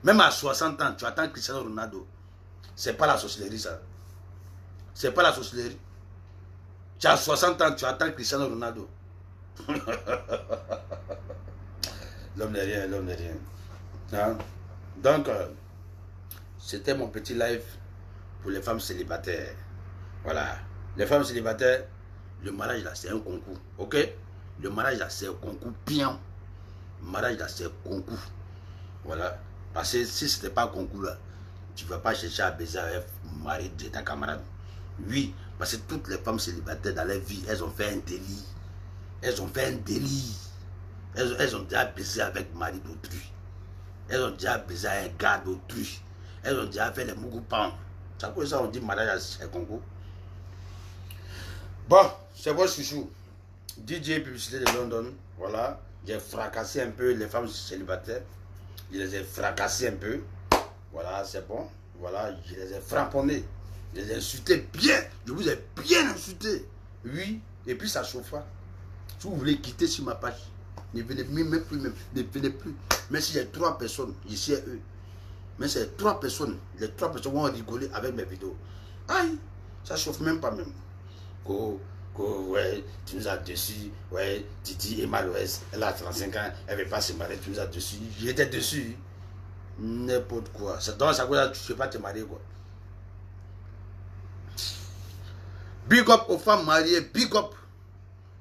Même à 60 ans, tu attends Cristiano Ronaldo. C'est pas la sorcellerie ça. C'est pas la sorcellerie. Tu as 60 ans, tu attends Cristiano Ronaldo. L'homme n'est rien, l'homme n'est rien. Hein? Donc, c'était mon petit live pour les femmes célibataires. Voilà. Les femmes célibataires, le mariage là, c'est un concours. Ok? Le mariage là, c'est un concours bien. Le mariage là, c'est un concours. Voilà. Parce que si ce n'était pas un concours là, tu ne vas pas chercher à baiser avec le mari de ta camarade. Oui, parce que toutes les femmes célibataires dans leur vie, elles ont fait un délit. Elles ont fait un délit. Elles ont déjà baisé avec le mari d'autrui. Elles ont déjà baisé avec un gars d'autrui. Elles ont déjà fait les mougoupans. C'est pour ça qu'on dit mariage c'est un concours. Bon, c'est votre chouchou. DJ Publicité de London. Voilà. J'ai fracassé un peu les femmes célibataires. Je les ai fracassées un peu. Voilà, c'est bon. Voilà, je les ai frapponnés. Je les ai insultés bien. Je vous ai bien insulté. Oui, et puis ça chauffa. Si vous voulez quitter sur ma page, ne venez même plus, même. Ne venez plus. Mais si j'ai 3 personnes, je sais eux. Mais c'est 3 personnes. Les 3 personnes vont rigoler avec mes vidéos. Aïe, ça chauffe même pas même. Ouais, tu nous as dessus. Ouais, Titi et Malouès, elle a 35 ans, elle ne veut pas se marier, tu nous as dessus. J'étais dessus. N'importe quoi. C'est dans ça que tu ne peux pas te marier quoi. Big up aux femmes mariées, big up.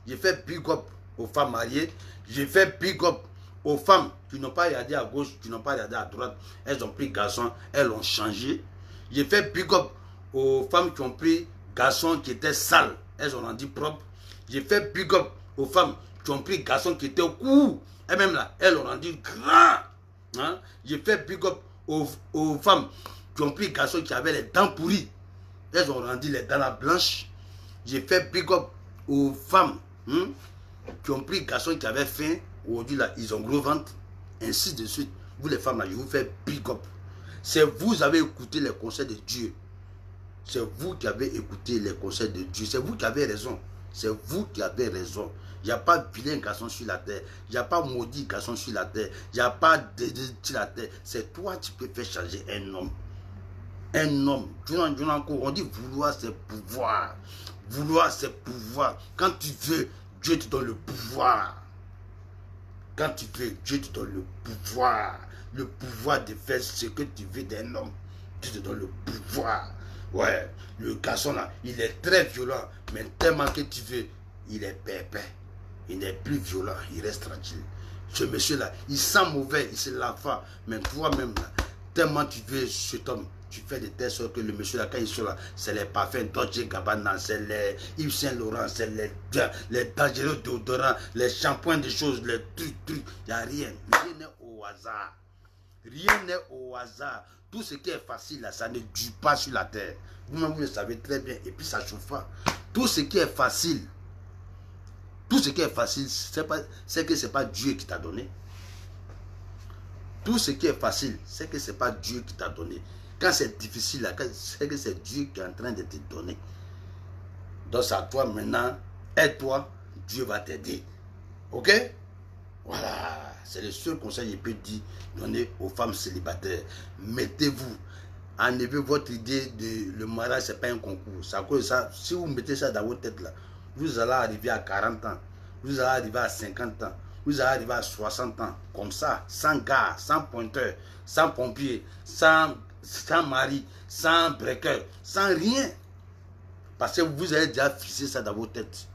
J'ai fait big up aux femmes mariées. J'ai fait big up aux femmes qui n'ont pas regardé à gauche, qui n'ont pas regardé à droite. Elles ont pris garçon, elles ont changé. J'ai fait big up aux femmes qui ont pris garçon qui était sale. Elles ont rendu propre. J'ai fait big up aux femmes qui ont pris garçon qui était court. Et même là, elles ont rendu grand. Hein? J'ai fait big up aux femmes qui ont pris garçon qui avaient les dents pourries. Elles ont rendu les dents blanches. J'ai fait big up aux femmes qui ont pris garçon qui avaient faim. Aujourd'hui là, ils ont gros ventre. Ainsi de suite. Vous les femmes là, je vous fais big up. C'est vous qui avez écouté les conseils de Dieu. C'est vous qui avez écouté les conseils de Dieu. C'est vous qui avez raison. C'est vous qui avez raison. Il n'y a pas de vilain garçon sur la terre. Il n'y a pas maudit garçon sur la terre. Il n'y a pas de sur la terre. C'est toi qui peux faire changer un homme. Un homme. On dit vouloir c'est pouvoir. Vouloir c'est pouvoir. Quand tu veux, Dieu te donne le pouvoir. Quand tu veux, Dieu te donne le pouvoir. Le pouvoir de faire ce que tu veux d'un homme. Dieu te donne le pouvoir. Ouais, le garçon là, il est très violent, mais tellement que tu veux, il est pépé. Il n'est plus violent, il reste tranquille. Ce monsieur là, il sent mauvais, il se lave pas, mais toi-même là, tellement tu veux cet homme, tu fais de telle sorte que le monsieur là, quand il sort là, c'est les parfums Dolce Gabbana, c'est les Yves Saint Laurent, c'est les dangereux déodorants, les shampoings des choses, les trucs, il n'y a rien. Rien n'est au hasard. Rien n'est au hasard. Tout ce qui est facile là, ça ne dure pas sur la terre. Vous-même, vous le savez très bien. Et puis ça chauffe pas. Tout ce qui est facile, c'est que ce n'est pas Dieu qui t'a donné. Tout ce qui est facile, c'est que ce n'est pas Dieu qui t'a donné. Quand c'est difficile, là, c'est que c'est Dieu qui est en train de te donner. Donc c'est à toi maintenant, aide-toi, Dieu va t'aider. Ok? Voilà. C'est le seul conseil que je peux donner aux femmes célibataires. Mettez-vous, enlevez votre idée de le mariage, ce n'est pas un concours. Ça, si vous mettez ça dans votre tête là, vous allez arriver à 40 ans, vous allez arriver à 50 ans, vous allez arriver à 60 ans, comme ça, sans gars, sans pointeur, sans pompier, sans mari, sans breaker, sans rien. Parce que vous avez déjà fixé ça dans votre tête.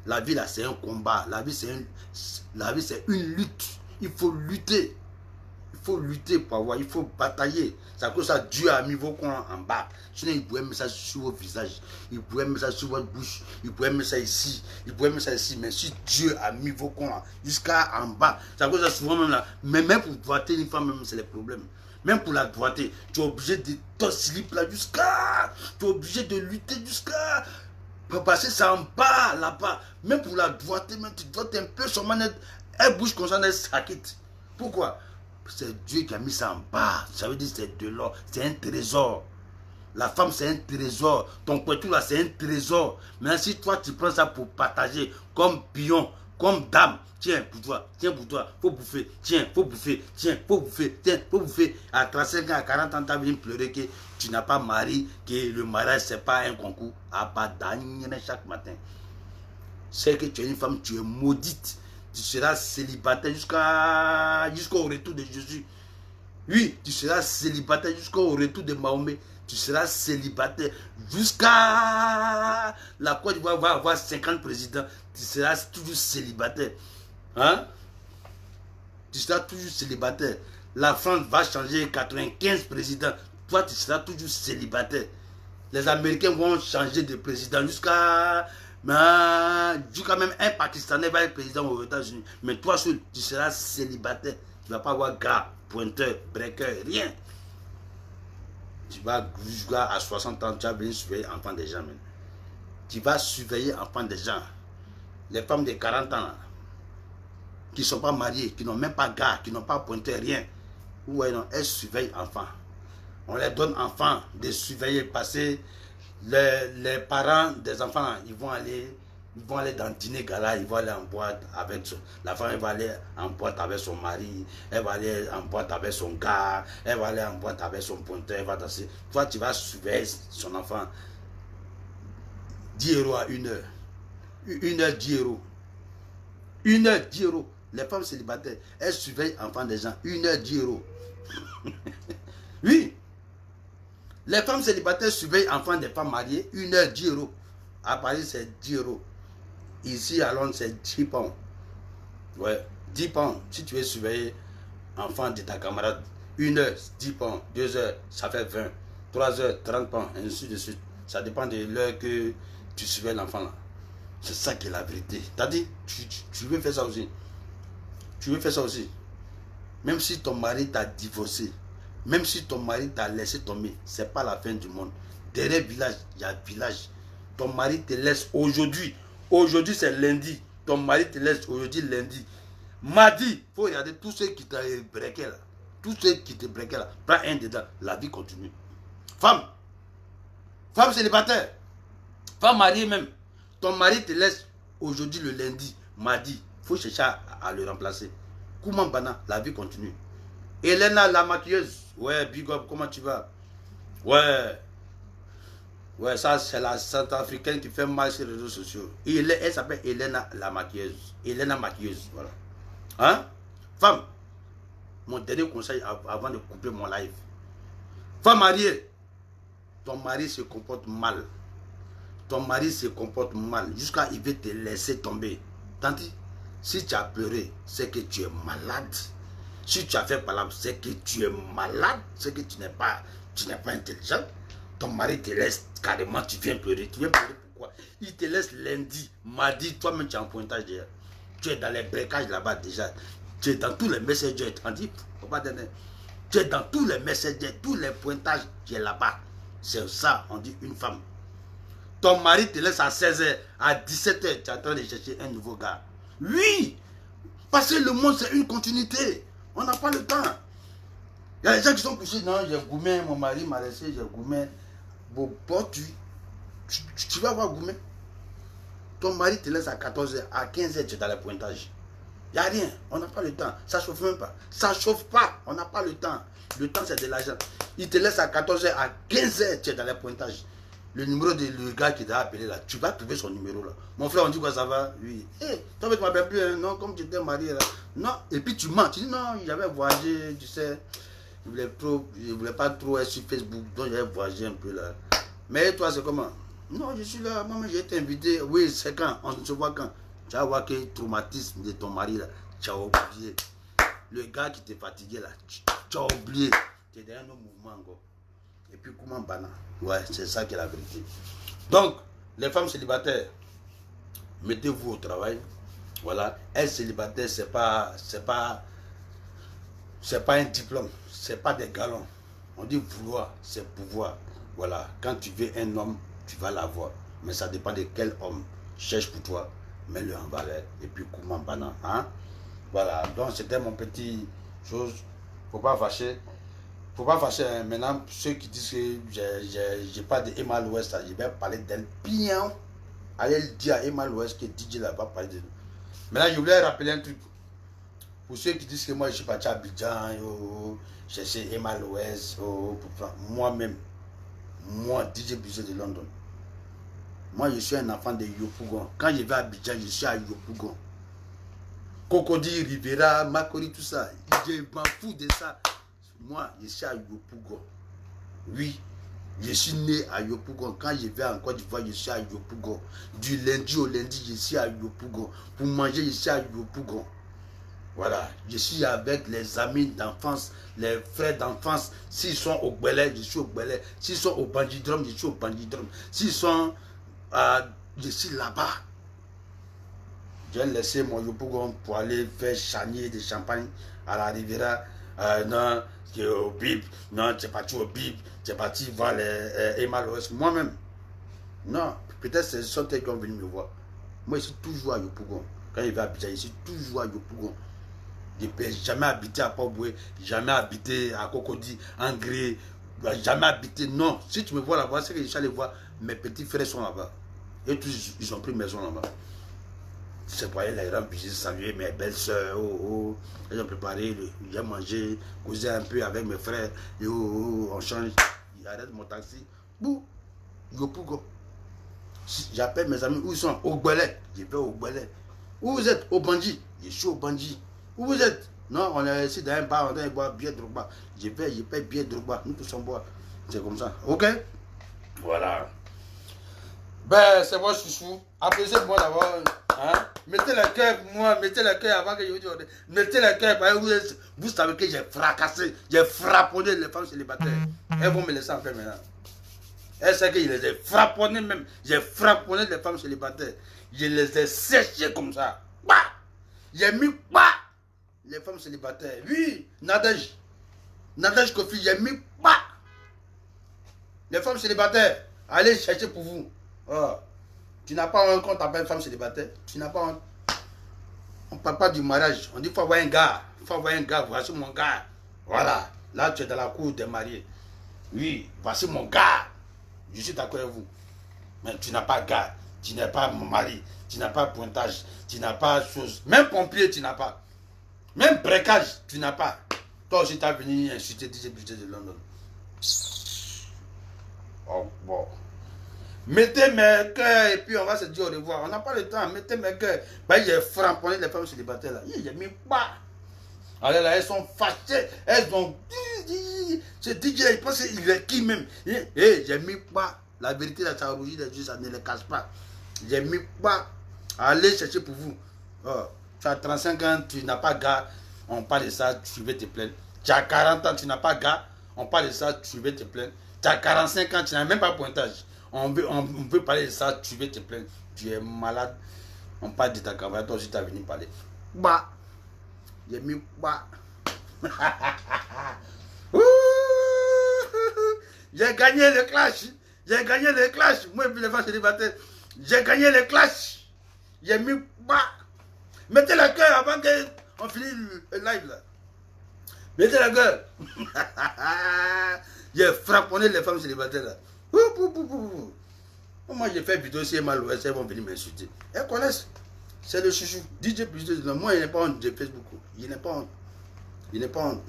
La vie là, c'est un combat. La vie, c'est une lutte. Il faut lutter. Il faut lutter pour avoir. Il faut batailler. C'est à cause de ça Dieu a mis vos coins en bas. Sinon, il pouvait mettre ça sur vos visages. Il pouvait mettre ça sur votre bouche. Il pouvait mettre ça ici. Il pouvait mettre ça ici. Mais si Dieu a mis vos coins jusqu'à en bas, c'est à cause de ça souvent même là. Mais même pour droiter une femme, même c'est les problèmes. Même pour la droiter, tu es obligé de ton slip là jusqu'à. Tu es obligé de lutter jusqu'à. Parce que c'est en bas, là-bas. Même pour la droite, même tu droites un peu son manette. Elle bouge comme ça, elle s'acquitte. Pourquoi? C'est Dieu qui a mis ça en bas. Ça veut dire que c'est de l'or. C'est un trésor. La femme, c'est un trésor. Ton poitou, là, c'est un trésor. Mais si toi, tu prends ça pour partager, comme pion, comme dame, tiens pour toi, faut bouffer, tiens, faut bouffer, tiens, faut bouffer, tiens, faut bouffer. À 35 ans, à 40 ans, tu as venu pleurer que tu n'as pas mari, que le mariage, c'est pas un concours. À pas chaque matin. C'est que tu es une femme, tu es maudite. Tu seras célibataire jusqu'au retour de Jésus. Oui, tu seras célibataire jusqu'au retour de Mahomet. Tu seras célibataire jusqu'à la Côte d'Ivoire va avoir 50 présidents. Tu seras toujours célibataire. Hein? Tu seras toujours célibataire. La France va changer 95 présidents. Toi, tu seras toujours célibataire. Les Américains vont changer de président jusqu'à même un Pakistanais va être président aux États-Unis. Mais toi seul, tu seras célibataire. Tu ne vas pas avoir gars, pointeur, breaker, rien. Tu vas jusqu'à 60 ans, tu vas venir surveiller enfants des gens. Même. Tu vas surveiller enfants des gens. Les femmes de 40 ans, qui ne sont pas mariées, qui n'ont même pas gars, qui n'ont pas pointeur, rien. Ouais, non, elles surveillent enfants. On les donne enfants de surveiller, passer les parents des enfants, là, ils vont aller dans le dîner gala, ils vont aller en boîte avec la femme, elle va aller en boîte avec son mari, elle va aller en boîte avec son gars, elle va aller en boîte avec son pointeur, elle va danser. Toi, tu vas surveiller son enfant 10 € à 1 heure. 1 heure, 10 €. 1 heure, 10 €. Les femmes célibataires, elles surveillent enfants des gens. 1 heure, 10 €. Oui. Les femmes célibataires surveillent enfants des femmes mariées. 1 heure, 10 €. À Paris, c'est 10 €. Ici, à Londres, c'est 10 pounds. Ouais, 10 pounds. Si tu veux surveiller enfant de ta camarade, 1 heure, 10 pounds. 2 heures, ça fait 20. 3 heures, 30 pounds. Et ainsi de suite. Ça dépend de l'heure que tu surveilles l'enfant là. C'est ça qui est la vérité. T'as dit, tu veux faire ça aussi. Tu veux faire ça aussi. Même si ton mari t'a divorcé, même si ton mari t'a laissé tomber, c'est pas la fin du monde. Derrière village, il y a village. Ton mari te laisse aujourd'hui. Aujourd'hui, c'est lundi. Ton mari te laisse aujourd'hui, lundi. Mardi, il faut regarder tous ceux qui t'ont breaké là. Tous ceux qui te breaké là. Prends un dedans. La vie continue. Femme. Femme célibataire. Femme mariée même. Ton mari te laisse aujourd'hui, le lundi. Mardi, il faut chercher à le remplacer. Comment Bana, la vie continue. Elena la maquilleuse. Ouais, big up, comment tu vas? Ouais. Ouais, ça c'est la centrafricaine qui fait mal sur les réseaux sociaux. Elle s'appelle Elena la maquilleuse. Elena maquilleuse, voilà. Hein? Femme, mon dernier conseil avant de couper mon live. Femme mariée, ton mari se comporte mal. Ton mari se comporte mal jusqu'à il veut te laisser tomber. Tandis, si tu as pleuré, c'est que tu es malade. Si tu as fait palabre, c'est que tu es malade. C'est que tu n'es pas intelligent. Ton mari te laisse carrément, tu viens pleurer. Tu viens pleurer pourquoi? Il te laisse lundi, mardi, toi-même tu es en pointage déjà. Tu es dans les breakages là-bas déjà. Tu es dans tous les messagers. Tu es dans tous les messagers, tous les pointages, tu es là-bas. C'est ça, on dit une femme. Ton mari te laisse à 16 h, à 17 h, tu es en train de chercher un nouveau gars. Oui, parce que le monde c'est une continuité. On n'a pas le temps. Il y a des gens qui sont couchés, non, j'ai goumé, mon mari m'a laissé, j'ai goumé. Bon, tu vas voir goumé. Ton mari te laisse à 14 h, à 15 h, tu es dans le pointage. Il n'y a rien, on n'a pas le temps. Ça ne chauffe même pas. Ça ne chauffe pas, on n'a pas le temps. Le temps c'est de l'argent. Il te laisse à 14 h, à 15 h, tu es dans le pointage. Le numéro de le gars qui t'a appelé là, tu vas trouver son numéro là. Mon frère, on dit quoi, ça va? Oui. Hey, toi, tu ne m'appelles plus, hein? Non, comme tu étais marié là. Non, et puis tu mens. Tu dis non, j'avais voyagé, tu sais. Je voulais pas trop être sur Facebook, donc j'avais voyagé un peu là. Mais toi, c'est comment? Non, je suis là, maman, j'ai été invité. Oui, c'est quand? On se voit quand? Tu vas voir que le traumatisme de ton mari là, tu as oublié. Le gars qui t'est fatigué là, tu as oublié. Tu es derrière nos mouvements encore. Et puis comment Bana? Ouais, c'est ça qui est la vérité. Donc, les femmes célibataires, mettez-vous au travail. Voilà, être célibataire, c'est pas un diplôme, c'est pas des galons. On dit vouloir, c'est pouvoir. Voilà, quand tu veux un homme, tu vas l'avoir. Mais ça dépend de quel homme. Cherche pour toi, mets-le en valeur. Et puis comment Bana, hein? Voilà, donc c'était mon petit chose. Faut pas fâcher. Faut pas fâcher. Hein. Maintenant, ceux qui disent que j'ai pas de Emma l'Ouest, je vais parler d'elle bien. Allez dire à Emma l'Ouest que DJ là va parler de nous. Maintenant, je voulais rappeler un truc. Pour ceux qui disent que moi je suis parti à Abidjan, chercher Emma l'Ouest, moi-même, moi, DJ Budget de London. Moi, je suis un enfant de Yopougon. Quand je vais à Abidjan, je suis à Yopougon. Cocody, Rivera, Makori, tout ça. Je m'en fous de ça. Moi, je suis à Yopougon. Oui, je suis né à Yopougon. Quand je vais en Côte d'Ivoire, je suis à Yopougon. Du lundi au lundi, je suis à Yopougon. Pour manger, je suis à Yopougon. Voilà, je suis avec les amis d'enfance, les frères d'enfance. S'ils sont au Gbélé, je suis au Gbélé. S'ils sont au Bandidrum, je suis au Bandidrum. S'ils sont je suis là-bas. J'ai laissé mon Yopougon pour aller faire chanier de champagne à la Riviera. Non, c'est au Bib. Non, tu es parti au Bib. Tu es parti voir les Emma l'Ouest. Moi-même. Non, peut-être c'est sont eux qui ont venu me voir. Moi, je suis toujours à Yopougon. Quand il va habiter, je suis toujours à Yopougon. Je ne peux jamais habiter à Port-Boué, jamais habiter à Cocody, Angré, jamais habiter. Non, si tu me vois là-bas, c'est que je suis allé voir, mes petits frères sont là-bas. Et tous, ils ont pris maison là-bas. Je voyais les grands visiter, saluer mes belles-sœurs. Elles ont préparé, j'ai mangé, causé un peu avec mes frères. On change. J'arrête mon taxi. Bouh, Yopougon. J'appelle mes amis, où ils sont? Au Gbélé. Je vais au Gbélé. Où vous êtes? Au Bandji. Je suis au Bandji. Où vous êtes? Non, on est ici dans un bar, on doit boire bien Drogba. Je paye bien Drogba. Nous tous sommes boire. C'est comme ça. Ok? Voilà. Ben, c'est moi, chouchou. Appréciez-moi d'abord. Hein? Mettez le cœur pour moi. Mettez le cœur avant que je vous dise. Mettez le cœur. Vous savez que j'ai fracassé. J'ai frapponné les femmes célibataires. Elles vont me laisser en paix maintenant. Elles savent que je les ai frapponnées même. J'ai frapponné les femmes célibataires. Je les ai séchées comme ça. Bah! J'ai mis pas les femmes célibataires. Oui, Nadège. Nadège Kofi, j'ai mis pas les femmes célibataires. Allez chercher pour vous. Oh. Tu n'as pas honte quand tu appelles femme célibataire. Tu n'as pas honte. On ne parle pas du mariage. On dit qu'il faut avoir un gars. Il faut avoir un gars. Voici mon gars. Voilà. Là, tu es dans la cour des mariés. Oui, voici mon gars. Je suis d'accord avec vous. Mais tu n'as pas gars. Tu n'es pas mon mari. Tu n'as pas pointage. Tu n'as pas chose. Même pompier, tu n'as pas. Même breakage, tu n'as pas. Toi aussi, tu as venu insulter DJ Budget de London. Oh, bon. Mettez mes cœurs et puis on va se dire au revoir. On n'a pas le temps. Mettez mes cœurs. Ben, j'ai framponné les femmes célibataires là. J'ai mis pas. Alors là, elles sont fâchées. Elles ont dit. Ce DJ là, il pense qu'il est qui même. J'ai mis pas. La vérité, là, ça a rougi les yeux, ça ne les cache pas. J'ai mis pas. Allez chercher pour vous. Oh, tu as 35 ans, tu n'as pas gars. On parle de ça, tu veux te plaindre. Tu as 40 ans, tu n'as pas gars. On parle de ça, tu veux te plaindre. Tu as 45 ans, tu n'as même pas pointage. On veut parler de ça, tu veux te plaindre. Tu es malade. On parle de ta campagne, toi aussi tu as venu parler. Bah, j'ai mis bah. J'ai gagné le clash. J'ai gagné le clash. Moi, les femmes célibataires. J'ai gagné le clash. J'ai mis bah. Mettez le cœur avant qu'on finisse le live là. Mettez le cœur. J'ai frapponné les femmes célibataires là. Moi j'ai fait vidéo si mal l'Ouest, elles vont venir m'insulter. Elles connaissent. C'est le chouchou. DJ Budget. Moi, il n'est pas honte de Facebook. Il n'est pas honte. Il n'est pas honte.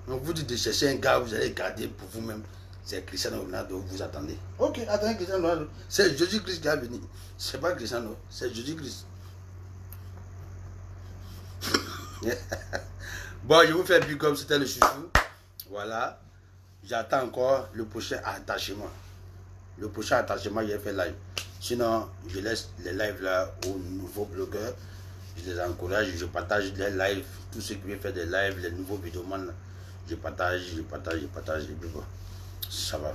On vous dit de chercher un gars, vous allez garder pour vous-même. C'est Cristiano Ronaldo, vous attendez. Ok, attendez Cristiano Ronaldo. C'est Jésus-Christ qui a venu. C'est pas Cristiano, c'est Jésus-Christ. Bon, je vous fais big up, c'était le chouchou. Voilà. J'attends encore le prochain attachement. Le prochain attachement, j'ai fait live. Sinon, je laisse les lives là aux nouveaux blogueurs. Je les encourage, je partage les lives. Tous ceux qui veulent faire des lives, les nouveaux vidéomans, je partage. Et puis bon, ça va.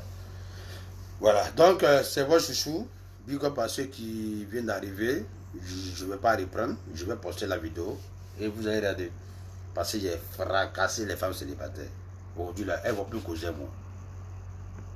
Voilà, donc c'est votre chouchou. Big up à ceux qui viennent d'arriver. Je ne vais pas reprendre. Je vais poster la vidéo. Et vous allez regarder. Parce que j'ai fracassé les femmes célibataires. Aujourd'hui là, elles ne vont plus causer moi.